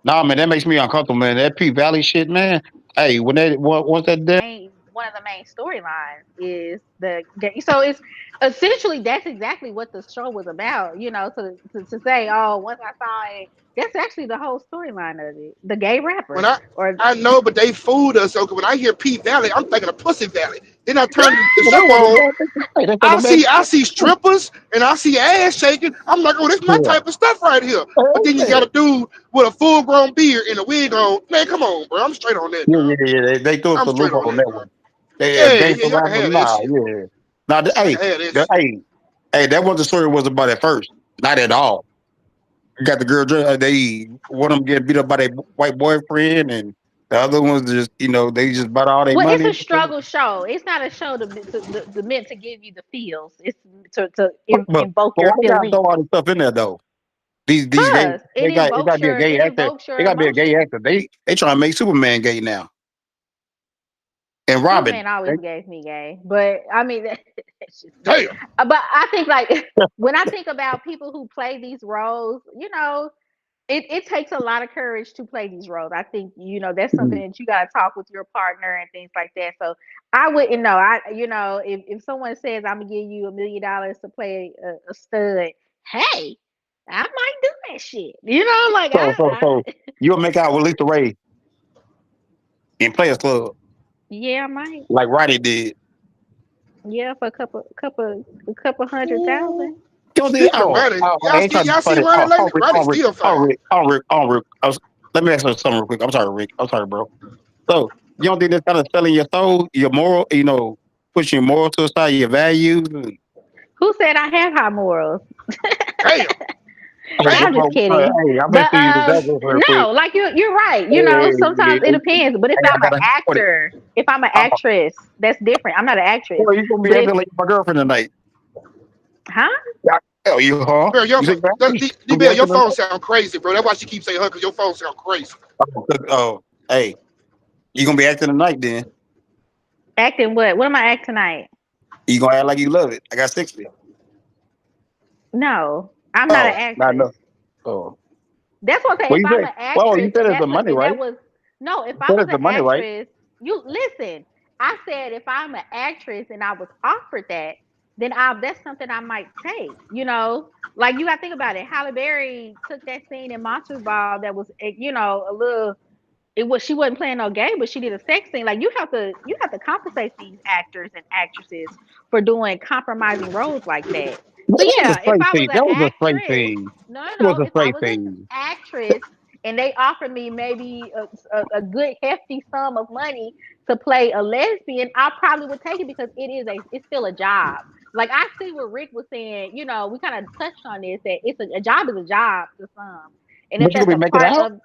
Nah, man, that makes me uncomfortable, man. That P Valley shit, man. Hey, when they once that damn one of the main storylines is the gay. So it's essentially that's exactly what the show was about. To say, oh, once I saw it, that's actually the whole storyline of it. The gay When rapper, or I know, but they fooled us. So when I hear P Valley, I'm thinking of Pussy Valley. Then I turn the well, that's show not a on. bad thing. Hey, that's not a bad I thing. see strippers and I see ass shaking. I'm like, oh, this is my Yeah. type of stuff right here. But then you Yeah. got a dude with a full grown beard and a wig on. Man, come on, bro. I'm straight on that, Yeah, dog. yeah, yeah. They threw us I'm a straight loophole on on that, that dog. one. They Yeah, gangster yeah, y'all can rapper, have that nah, shit. yeah. Now, Y'all can have that shit. hey, that was the story was about at first. Not at all. You got the girl, they one of them get beat up by their white boyfriend, and the other ones just, they just bought all their well, it's money. a struggle show. It's not a show to meant to give you the feels. It's to But invoke but your why they gotta throw feelings. all this stuff in there though? These gay, Cause it it gotta invokes be a your gay it actor. invokes It your gotta be a gay emotions. actor. They trying to make Superman gay now. And Robin. Superman always gave me gay, but I mean, that's just me. Damn. But I think like when I think about people who play these roles, it takes a lot of courage to play these roles. I think that's something that you got to talk with your partner and things like that. So I wouldn't know. If someone says I'm gonna give you $1 million to play a stud, hey, I might do that shit. Like So you'll make out with Lisa Ray in Players Club yeah, I might. like Roddy did. Yeah, for a couple hundred thousand. You know, Speaking of Ronnie, I ain't trying to be y'all see funny. Ronnie lately? Ronnie's Rick, still fine. Rick, Rick, Rick. Let me ask you something real quick. I'm sorry, Rick. I'm sorry, bro. So you don't think that's kind of selling your soul, your moral, pushing your moral to the side, your values? Who said I have high morals? Damn, Hey, damn. I'm just kidding. hey, I'm But asking you this real quick. no, like you're right. Hey, Sometimes it depends. But if I I'm an got a for it. actor, if I'm an Uh, actress, that's different. I'm not an actress. Boy, you gonna be But if acting like my girlfriend tonight? huh? Yeah. Hell, you huh? Bro, You say you gonna be D-Bell, your acting phone tonight? sound crazy, bro. That's why she keeps saying her, because your phone sound crazy. Hey, you gonna be acting tonight? Then Acting what? What am I acting tonight? you gonna act like you love it? I got 60. No, I'm not an Oh, not actress. enough. Oh, That's what I say. well, If you I'm said, an well, you actress said and it's the money, that right? was no, if You I said was it's an the money, right? actress, you listen. I said if I'm an actress and I was offered that, then that's something I might take. Like you got to think about it. Halle Berry took that scene in Monsters Ball that was, a little. It was she wasn't playing no game, but she did a sex scene. Like you have to compensate these actors and actresses for doing compromising roles like that. So That was a yeah, if straight I was thing. an That was a straight actress, thing. no, no, That was no. a If I straight was an thing. actress and they offered me maybe a good hefty sum of money to play a lesbian, I probably would take it because it's still a job. Like I see what Rick was saying. We kind of touched on this that a job is a job to some, and if But you that's gonna a be making part out? of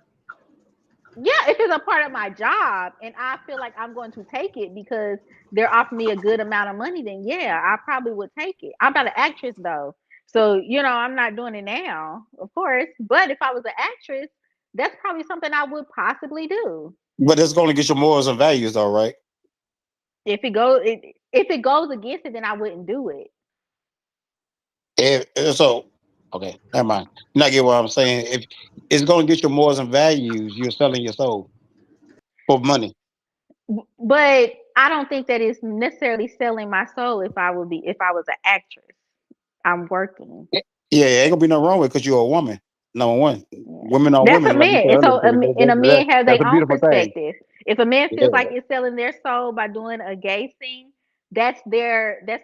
yeah, if it's a part of my job, and I feel like I'm going to take it because they're offering me a good amount of money, then yeah, I probably would take it. I'm not an actress though, so I'm not doing it now, of course. But if I was an actress, that's probably something I would possibly do. But it's gonna get your morals and values, all right. If it goes against it, then I wouldn't do it. So, okay, never mind. You not get what I'm saying. If it's gonna get your morals and values, you're selling your soul for money. But I don't think that it's necessarily selling my soul if I was an actress. I'm working. Yeah, ain't gonna be no wrong with because you're a woman. Number one, Yeah. women are That's a women, like you man. said And earlier. so, and a men have That's their a own beautiful thing. perspective. If a man feels like Yeah, it's selling their soul by doing a gay scene, that's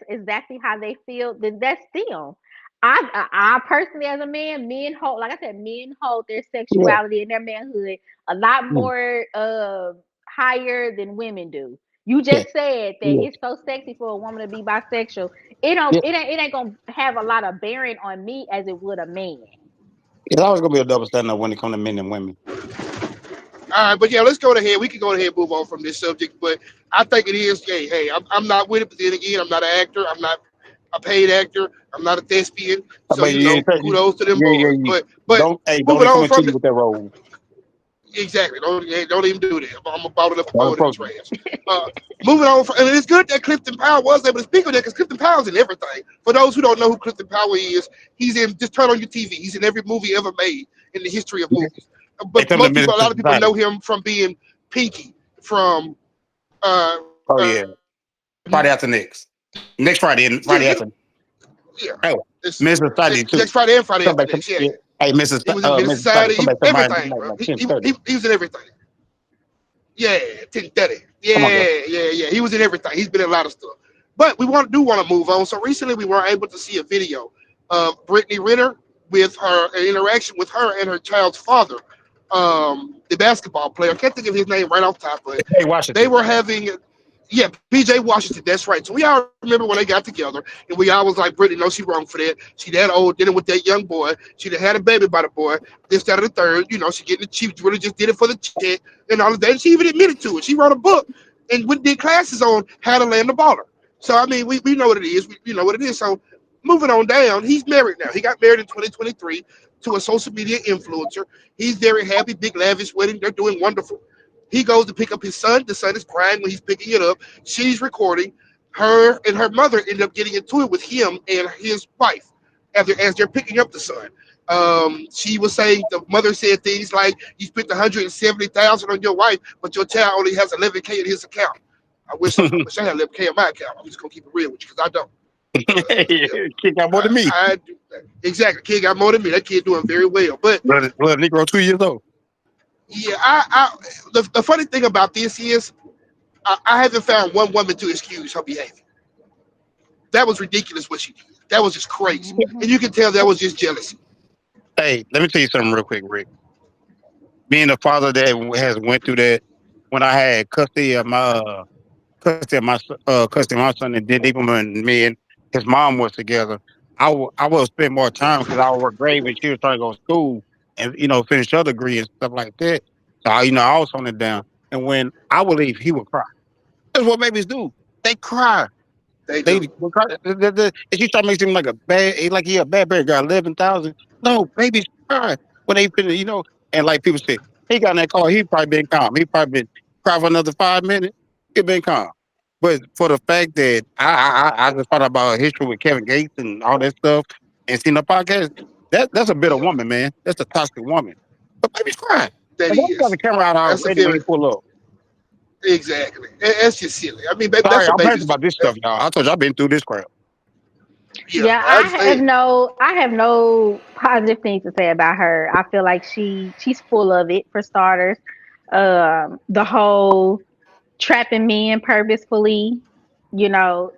exactly how they feel. Then that's them. I personally, as a man, men hold, like I said, men hold their yeah, sexuality and their manhood a lot mm, more higher than women do. You yeah, just said that yeah, it's so sexy for a woman to be bisexual. It don't. yeah. It ain't gonna have a lot of bearing on me as it would a man. It's always gonna be a double standard when it comes to men and women. All right, but yeah, let's go ahead. We can go ahead and move on from this subject. But I think it is. Hey, I'm not with it. But then again, I'm not an actor. I'm not a paid actor. I'm not a thespian. So But you, kudos to them boys. you But don't moving let on someone from cheat the, with that role. exactly. Don't even do that. I'm gonna bottle up and Don't throw it in the approach them. trash. Uh, moving on, from, and it's good that Clifton Powell was able to speak on that because Clifton Powell's in everything. For those who don't know who Clifton Powell is, he's in. Just turn on your TV. He's in every movie ever made in the history of movies. They But tell them most to people, a minister lot to of people know society. him from being Pinky from Oh yeah, Friday after next, next Friday, and yeah, Friday after. yeah. Oh, It's minister to society next too. Friday and Friday Come after back to next. Yeah, yeah. Hey, Mrs. he was in Menace Mrs. Society. Society. Come back to mine Everything, tonight, bro. like 10:30. He was in everything. Yeah, 10:30. Come on, girl. Yeah. He was in everything. He's been in a lot of stuff. But we want to move on. So recently we were able to see a video of Brittany Renner with her an interaction with her and her child's father, the basketball player. I can't think of his name right off top, but Hey, they Washington. were having yeah, PJ Washington, that's right. So we all remember when they got together, and we all was like, Brittany, no, she wrong for that. She that old, dealing with that young boy. She done had a baby by the boy, this, that, and the third. She really just did it for the check and all of that. And she even admitted to it. She wrote a book and we did classes on how to land the baller. So, I mean, we know what it is. We know what it is. So, moving on down, he's married now. He got married in 2023 to a social media influencer. He's very happy, big, lavish wedding. They're doing wonderful. He goes to pick up his son. The son is crying when he's picking it up. She's recording. Her and her mother end up getting into it with him and his wife as they're picking up the son. She was saying the mother said things like, "You spent 170,000 on your wife, but your child only has 11K in his account." I wish I had 11K in my account. I'm just gonna keep it real with you because I don't. Yeah, Kid got more than me. I do. Exactly. Kid got more than me. That kid doing very well. But Blood Negro 2 years old. yeah, the funny thing about this is I haven't found one woman to excuse her behavior. That was ridiculous what she did. That was just crazy. And you can tell that was just jealousy. Hey, let me tell you something real quick, Rick. Being a father that has went through that, when I had custody of my son, and then even when me and his mom was together, I would spend more time because I would work grade when she was trying to go to school and finish her degree and stuff like that. So I was on it down, and when I would leave, he would cry. That's what babies do. They cry. They They do. cry. And she started making him like like he a bad bear, got 11,000. No, babies cry when they finish, and like people say, he got in that car, he probably been calm. He probably been cry for another 5 minutes, he been calm. But for the fact that I just thought about history with Kevin Gates and all that stuff and seen the podcast, that's a bitter Yeah, woman, man. That's a toxic woman. But babies cry. that And why you got is. the camera out That's a already when very you pull up? exactly. That's just silly. I mean, Sorry, that's what I'm passionate babies do. about this stuff, y'all. I told you I've been through this crap. Yeah, Yeah, I understand. I have no positive things to say about her. I feel like she's full of it for starters. The whole trapping men purposefully, you know,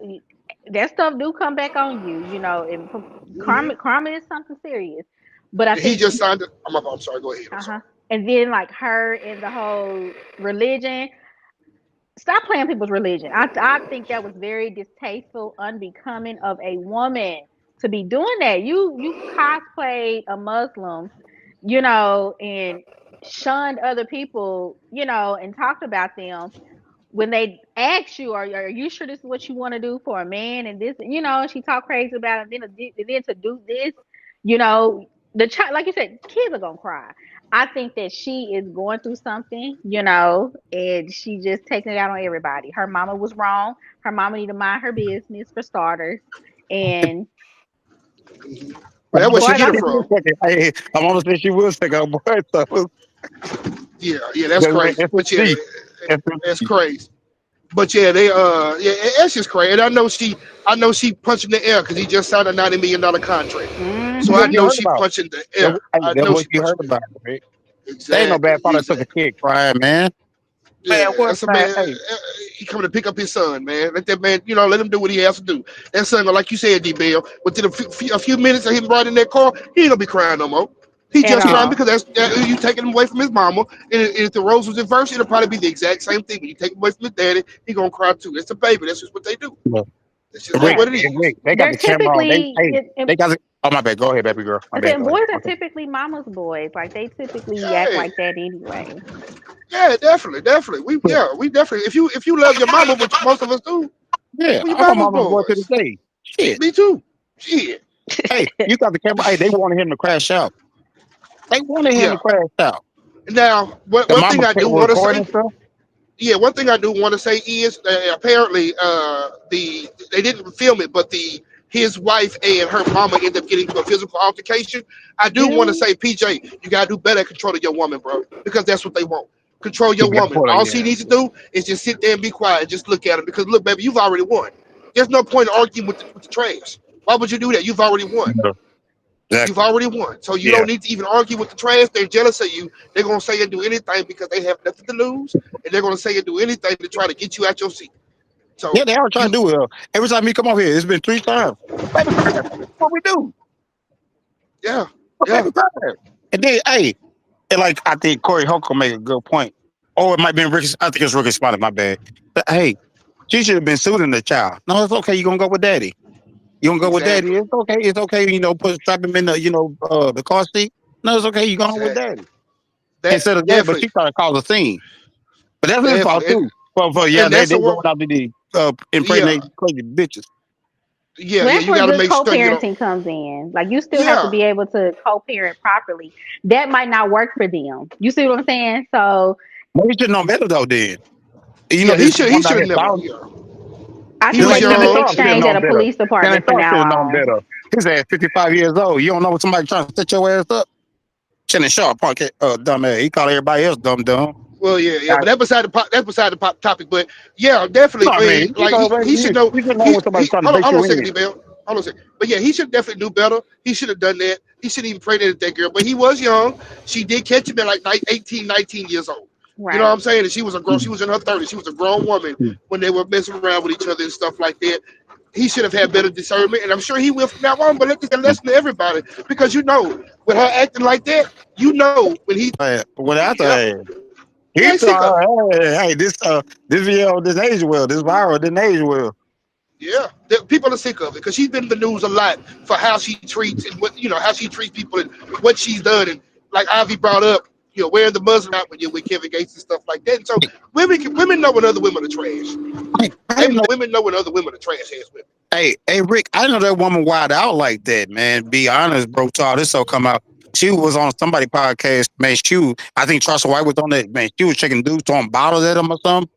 that stuff do come back on you, and Hmm. karma is something serious. But I He think just signed it. I'm sorry. Go ahead. I'm uh-huh. sorry. And then like her and the whole religion. stop playing people's religion. I think that was very distasteful, unbecoming of a woman to be doing that. You cosplayed a Muslim, and shunned other people, and talked about them when they ask you, are you sure this is what you want to do for a man? And this, she talked crazy about it. And then to do this, you know, the child, like you said, kids are gonna cry. I think that she is going through something, and she just taking it out on everybody. Her mama was wrong. Her mama need to mind her business for starters. And Well, that's as where far she as get I'm it from. Hey, I'm honest that she will take her boy. So Yeah, yeah, that's crazy. it's a But yeah, C. It's a that's C. crazy. But yeah, that's just crazy. And I know she punching the air because he just signed a $90 million contract. So That's I what mm-hmm. you know heard she about. punching the air. I That's know what she you heard punching the about, air. right? There ain't no bad Exactly, father took a exactly. kid crying, man. Man, Yeah, what that's a man? man. Hey, He coming to pick up his son, man. Let that man, let him do what he has to do. That son, like you said, D. Bill, within a few minutes of him riding that car, he ain't gonna be crying no more. He At just crying all. because you taking him away from his mama. And if the roles was inverse, it'll probably be the exact same thing. When you take him away from his daddy, he gonna cry too. It's a baby. That's just what they do. look, That's just Rick, what it Yeah. is. Rick, they got They're the camera on. typically They got. Oh my bad. Go ahead, baby girl. My I bad. said Go ahead. boys are Okay. typically mama's boys. Like they typically act Yeah, like that anyway. yeah, definitely, definitely. We definitely. If you love your mama, which most of us do, Yeah, we your I'm a mama's mama's boy to this boys. day. Shit. Me too. Shit. Hey, you got the camera. Hey, they wanted him to crash out. They wanted him Yeah. to crash out. Now, The one mama thing I do want to recording say, and stuff. yeah, one thing I do want to say is apparently they didn't film it, but the his wife and her mama end up getting into a physical altercation. I do want to You say, PJ, you gotta do better at controlling your woman, bro, because that's what they want. Control You your got woman. put on, All she yeah. needs to do is just sit there and be quiet and just look at him. Because look, baby, you've already won. There's no point in arguing with the trash. Why would you do that? You've already won. Yeah, You've exactly. already won. So you Yeah. don't need to even argue with the trash. They're jealous of you. They're gonna say and do anything because they have nothing to lose, and they're gonna say and do anything to try to get you out your seat. So Yeah, they are trying you, to do it. Every time he come over here, it's been 3 times. Baby crash. What we do? yeah, What yeah, baby crash? And then, hey, and like I think Corey Holcomb made a good point. Or it might be Ricky. I think it's Ricky Smiley. My bad. But hey, she should have been suing the child. No, it's okay. You gonna go with daddy. You gonna go with daddy. exactly, It's okay. It's okay. Put strap him in the the car seat. No, it's okay. You going with exactly. daddy That instead of that. But definitely, she trying to cause a scene. But that's his fault definitely, too. For yeah, and they that's the they one. going out to the Yeah, impregnate crazy bitches. yeah, Well, yeah. that's You where got to good make sure you don't. co-parenting comes in. Like you still have to Yeah, be able to co-parent properly. That might not work for them. You see what I'm saying? So But he should know better though. Then yeah. this He one down should have here, never. South. Yeah, I he think Just was they like need Shannon to young. Sharp should have exchange at known a better. police department Shannon from Sharp now should have known on. better. His ass 55 years old. You don't know somebody trying to set your ass up. Shannon Sharp, punk, dumb ass. He call everybody else dumb dumb. Well, yeah, yeah, I, but that's beside the topic. But yeah, definitely. no, I mean, Like he should know. you should know when somebody's trying to bait Hold on you a second, in. D-Bell. Hold on a second. But yeah, he should definitely do better. He should have done that. He shouldn't even pregnant that girl. But he was young. She did catch him at like 18, 19 years old. You know what Right. I'm saying? And she was a girl. She was in her 30s. She was a grown woman when they were messing around with each other and stuff like that. He should have had better discernment, and I'm sure he will from now on. But let this a lesson to everybody because with her acting like that, when he, What I yep, say, yeah, he he's sick of it. saw, hey, this video, this age well, this viral, this age well. Yeah, people are sick of it because she's been in the news a lot for how she treats and how she treats people and what she's done. And like Ivy brought up, wearing the Muslim out when you're with Kevin Gates and stuff like that. And so women know when other women are trash. I didn't know. Women know when other women are trash ass women. Hey, Rick, I didn't know that woman wild out like that, man. Be honest, bro. To all this all come out. She was on somebody podcast, man. I think Charles White was on that, man. She was checking dudes, throwing bottles at him or something,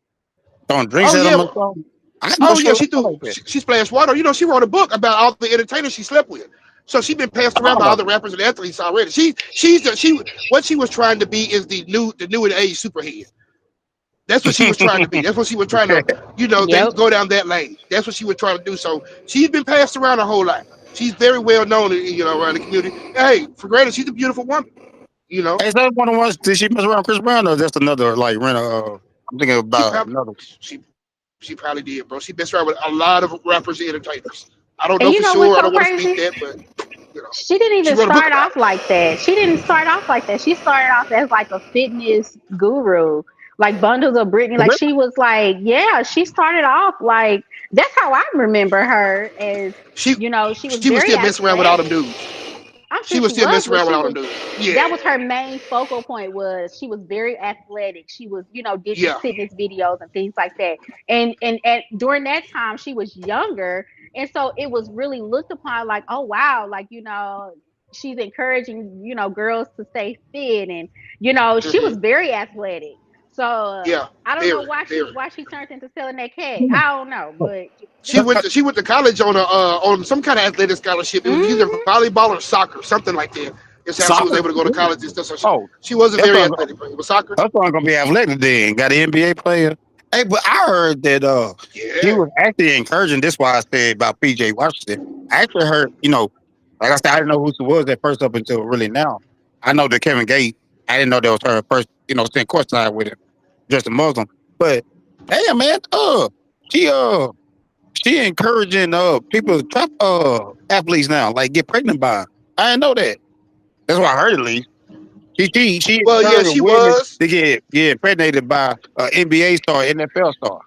throwing drinks Oh at him yeah, or something. I didn't know she was like that. she splashed water. She wrote a book about all the entertainers she slept with. So she's been passed around by Oh, other rappers and athletes already. What she was trying to be is the new and age superhead. That's what she was trying to be. That's what she was trying to, Yep. go down that lane. That's what she was trying to do. So she's been passed around a whole lot. She's very well known, around the community. Hey, for granted, she's a beautiful woman. You know, Hey, so one of us, did she mess around with Chris Brown or just another like rent? I'm thinking she about probably another. she probably did, bro. She messed around with a lot of rappers and entertainers. I don't And know you for know what's sure. I so don't want to speak crazy? that, but She didn't she even wrote a book start about off it. like that. She didn't start off like that. She started off as like a fitness guru like Bundles of Brittany. Like she was like, yeah, she started off like that's how I remember her as, She you know, she was she was very still messing around with all them athletic. dudes. I'm She sure was she still was, messing but around with she all them was dudes. that Yeah, was her main focal point was she was very athletic. She was, you know, did these yeah. fitness videos and things like that. And during that time she was younger. And so it was really looked upon like, oh wow, like, you know, she's encouraging, you know, girls to stay fit and, you know, she Hmm. was very athletic. So Yeah, I don't know very, why very. she turned into selling that cat. I don't know, but She went to college on some kind of athletic scholarship. It was either hmm volleyball or soccer, something like that. That's how she was Soccer. able to go to college and stuff. So Oh, she wasn't that's very all. athletic, but it was soccer. That's all gonna be athletic. Then got an NBA player. Hey, but I heard that he Yeah. was actually encouraging. This why I said about PJ Washington. I actually heard, like I said, I didn't know who she was at first up until really now. I know that Kevin Gates. I didn't know that was her first, staying courtside with him, just a Muslim. But damn, man, she she encouraging people trap athletes now, like get pregnant by her. I didn't know that. That's what I heard at least. She Well, yeah, encouraged she women was. to get impregnated by NBA star, NFL star.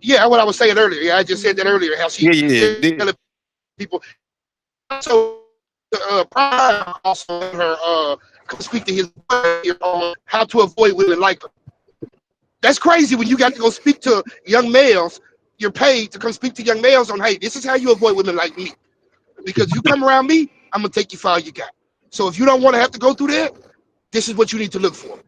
Yeah, what I was saying earlier. Yeah, I just said that earlier. How she Yeah, yeah, telling did. people. So Prime also let her speak to his on how to avoid women like her. That's crazy when you got to go speak to young males. You're paid to come speak to young males on, hey, this is how you avoid women like me. Because you come around me, I'm gonna take you for all you got. So if you don't want to have to go through that, this is what you need to look for.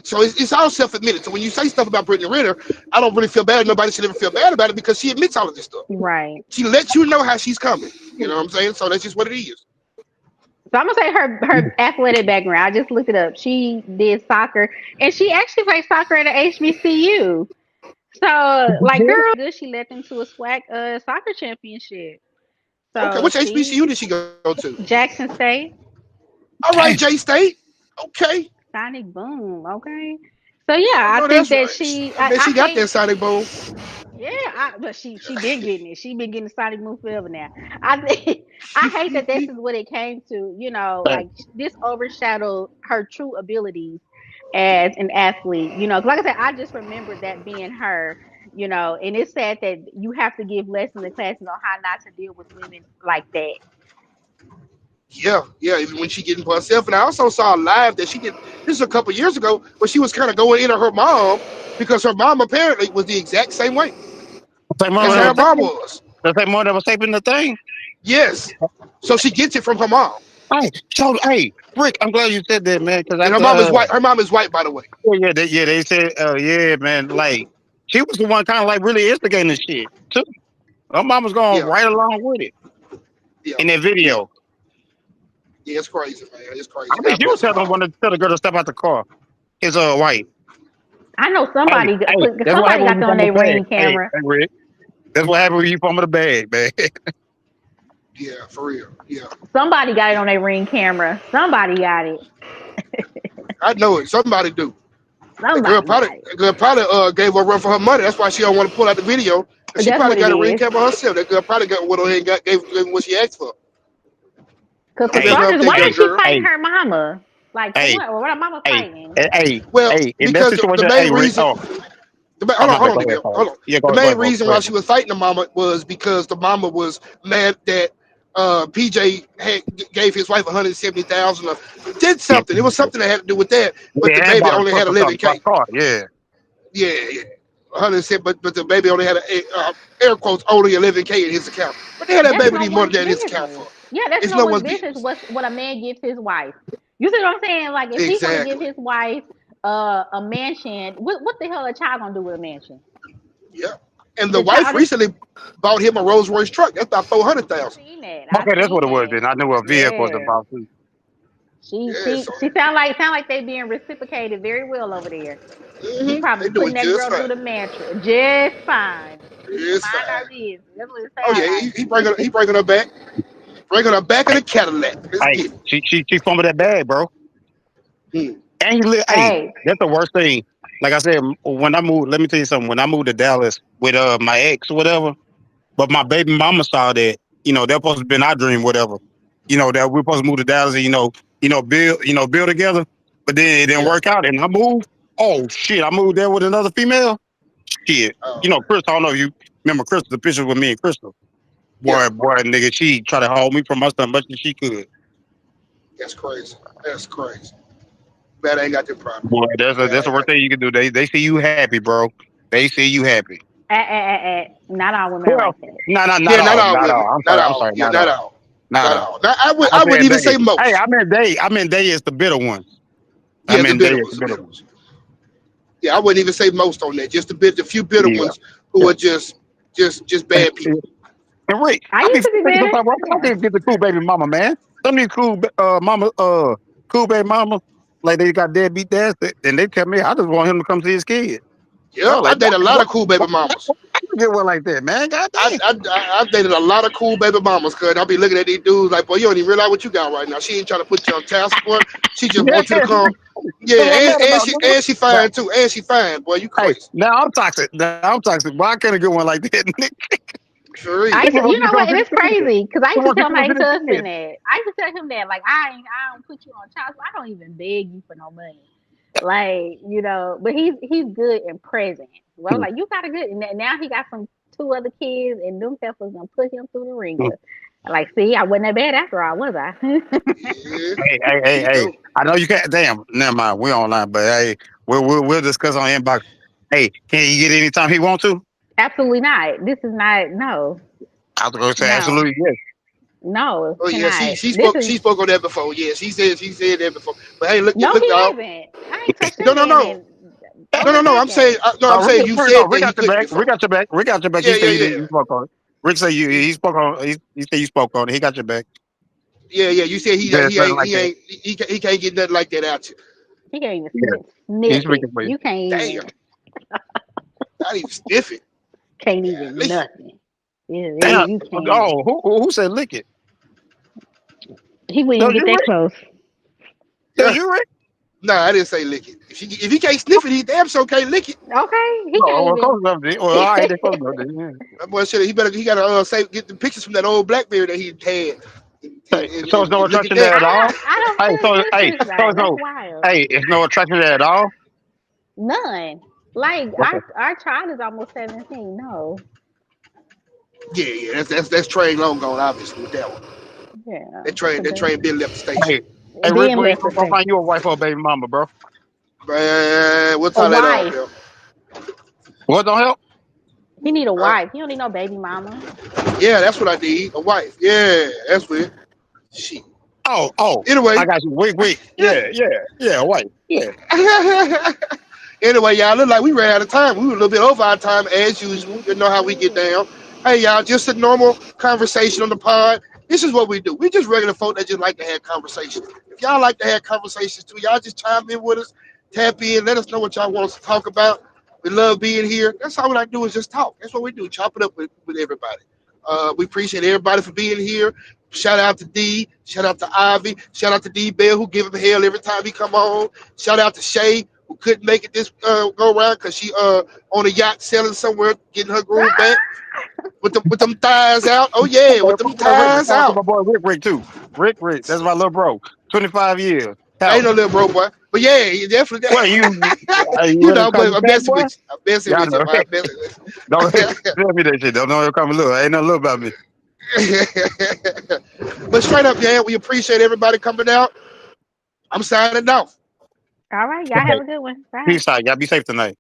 So it's all self-admitted. So when you say stuff about Brittany Renner, I don't really feel bad. Nobody should ever feel bad about it because she admits all of this stuff. right. She lets you know how she's coming. You know what I'm saying? So that's just what it is. So I'm gonna say her athletic background. I just looked it up. She did soccer, and she actually played soccer at a HBCU. So, like, girl, good. She led them to a SWAC soccer championship. Okay, So which HBCU she did she go to? Jackson State, All right, Damn. J State. Okay, Sonic Boom. Okay. So I yeah, I know think that's that right. she. I bet I she got that hate. Sonic Boom. Yeah, but she been getting it. She been getting Sonic Boom forever now. I think I hate that this is what it came to. You know, like this overshadowed her true abilities as an athlete. You know, 'cause like I said, I just remember that being her. You know, and it's sad that you have to give lessons in classes on how not to deal with women like that. Yeah, yeah. Even when she getting for herself, and I also saw live that she did. This is a couple years ago, where she was kind of going into her mom because her mom apparently was the exact same way. Same one That's that how was her mom taping. was. The same one that was taping the thing. Yes. So she gets it from her mom, Hey, Rick, I'm glad you said that, man. Because and her after, mom is white. Her mom is white, by the way. they said, yeah, man, like she was the one kind of like really instigating the shit too. Her mom was going Yeah, right along with it yeah, in that yeah, video. yeah. It's crazy, man. It's I crazy. think God she was bless her telling mom. one to tell the girl to step out the car. It's white. I know Hey, somebody hey, that's what happened when got you that on fumble their the bag. ring Hey, camera. Rick, that's what happened when you fumble the bag, man. Yeah, for real. Yeah, Somebody got it on their ring camera. Somebody got it. I know it. Somebody do. The girl Somebody probably, got it. the girl probably gave her a run for her money. That's why she don't want to pull out the video. And she That's probably what it got a ring is. camera herself. That girl probably got what and gave what she asked for. Because for That's hey, what I'm starters, thinking, why hey, is she girl. fighting hey, her mama? Like for hey, what? What her mama hey, fighting? hey, Well, hey. In that because the situation, main hey, Rick. reason, Oh, my hold bad. on, Go ahead, Deville, Paul. hold on. Yeah, The go main ahead, bro. reason Go why ahead, she bro. was fighting the mama was because the mama was mad that PJ gave his wife 170,000 or did Yeah, something. It was something that had to do with that. But the yeah, and baby bought a only truck had or something, bought 11K. a car. Yeah, Yeah, yeah. 170, but the baby only had air quotes only 11K in his account. But the hell that That's baby no need more than one's that in his account business. for? Yeah, that's It's no no one's one's business. business. What a man gives his wife. You see what I'm saying? Like if he want to give Exactly. his wife a mansion, what the hell a child gonna do with a mansion? Yeah. And the The wife child is. recently bought him a Rolls Royce truck. That's about I 400,000. seen that. I okay, that's seen what it was. that. Then I knew what vehicle was Yeah. about too. She Yeah, she so she sound like they being reciprocated very well over there. He they probably doing putting that just girl through fine. the mattress just fine. We can Just mind fine. our business. That's what it Oh yeah, sounds he bringing her back, bringing her back in Hey, a Cadillac. Let's hey, get it. she fumbled that bag, bro. Hmm. And hey, like. that's the worst thing. Like I said, when I moved, let me tell you something. When I moved to Dallas with my ex or whatever, but my baby mama saw that, they're supposed to be in our dream, whatever. That we're supposed to move to Dallas and build together. But then it didn't Yeah. work out, and I moved. Oh shit! I moved there with another female. Shit, you know, Crystal. I don't know if you remember Crystal. The pictures with me and Crystal. Yeah, Boy, nigga, she tried to hold me from my stomach much as she could. that's crazy. That's crazy. Bad ain't got that problem. Boy, Bad that's the ain't worst got thing you can do. They see you happy, bro. They see you happy. Not all women are Well, like that. not Yeah, not all, all not women. all. Not I'm all. sorry, Yeah, not not all, all. not Not all. all. Now, I I wouldn't said even they. say Hey, most. I meant they is the bitter ones. I Yeah, the mean they bitter is ones, the the bitter bitter ones. ones. Yeah, I wouldn't even say most on that. Just the few bitter Yeah, ones who yeah. are just bad people. And Rick, I I be used to be thinking bitter. sometimes, why I Yeah. didn't get the cool baby mama, man. Some of these cool baby mama, like they got deadbeat dads, and they tell me I just want him to come see his kid. I Yep, was I like, dated a lot of cool baby mamas. I can get one like that, man. God I, damn. I, I dated a lot of cool baby mamas, cuz I'll be looking at these dudes like, boy, you don't even realize what you got right now. She ain't trying to put you on task support. She just Yeah, wants you to come. that's what I'm Yeah, mad about, nigga. and she Now, fine too. And she fine, boy. You hey, crazy. now I'm toxic. Now I'm toxic. Why can't I get one like that, nigga? For I real. He used to, wants you you to know come what, see and the it's kid. crazy because I He used to wants you tell to come my see the ex-husband kid. that. I used to tell him that, like, I don't put you on child support. I don't even beg you for no money. Like, but he's good and present. Well, I was like, you got a good, and now he got some two other kids, and them heifers gonna put him through the ringer. Like, see, I wasn't that bad after all, was I? Yeah. Hey. No. I know you can't. Damn, never mind. We're online, but hey, we'll discuss on inbox. Hey, can he get anytime he want to? Absolutely not. This is not, no, I was going to say no, absolutely yes. no, Oh yeah, cannot. she This spoke is, she spoke on that before. Yeah, she said that before. But hey, no, look, he dog. hasn't. I ain't touched No, that no, man no, in over a no. decade. I'm saying you No, said that he Rick got your couldn't back. Rick before. got your back. Rick got your back. He Yeah, said yeah, you yeah. did. You spoke on it. Rick said he spoke on. He said you spoke on it. He got your back. Yeah, yeah. You said There's nothing like that. he can't get nothing like that out you. He can't even Yeah, he's sniff it. speaking for you. You can't Damn, even, not even sniff it. can't even Golly. nothing. Damn. You can't even. Oh, who said lick it? He wouldn't So even get you that Rick? close. So Yeah. you Rick? No, I didn't say lick it. If he can't sniff it, he damn sure can't lick it. Okay, he No, can't well, even. close enough. Then. Well, all right, they close enough. Then. Yeah. That boy said he gotta say get the pictures from that old BlackBerry that he had Hey, so it's no and look at attraction there that. at all. I don't Hey, feel good to this so guy. it's That's no. wild. Hey, it's no attraction there at all. None. Like Okay. our child is almost 17. No. Yeah, yeah, that's train long gone, obviously with that one. Yeah. That train been left the station. Hey, hey, Rick, Being where you left the gonna find station. you a wife or a baby mama, bro? We'll A tie that on, wife. Bill. What don't help? He need a Uh, wife. He don't need no baby mama. yeah, that's what I need. A wife. Yeah, that's what. Shit. Oh, Anyway. I got you. Wait. Yeah, white. Yeah. Anyway, y'all, look like we ran out of time. We were a little bit over our time as usual. Yes, You know we how we get did. down. Hey, y'all, just a normal conversation on the pod. This is what we do. We just regular folk that just like to have conversations. If y'all like to have conversations too, y'all just chime in with us, tap in, let us know what y'all want us to talk about. We love being here. That's all we like to do is just talk. That's what we do. Chop it up with everybody. We appreciate everybody for being here. Shout out to D. Shout out to Ivy. Shout out to D Bell who give him hell every time he come on. Shout out to Shay who couldn't make it this go around because she on a yacht sailing somewhere, getting her groove back with them thighs out. Oh yeah, with them My boy Rick. thighs Shout out to out. my boy Rick too. Rick. That's my little bro. 25 years. I ain't no Talented. little bro boy, but yeah, you definitely. Well, you You ready to know, call but you I'm fat messing boy? with you. I'm messing Yeah, I with you. know. I'm messing with Don't you. tell me that shit. Don't know you coming little. Ain't nothing little about me. But straight up, yeah, we appreciate everybody coming out. I'm signing off. All right. Y'all have Hey, a good one. Bye. peace out. Y'all be safe tonight.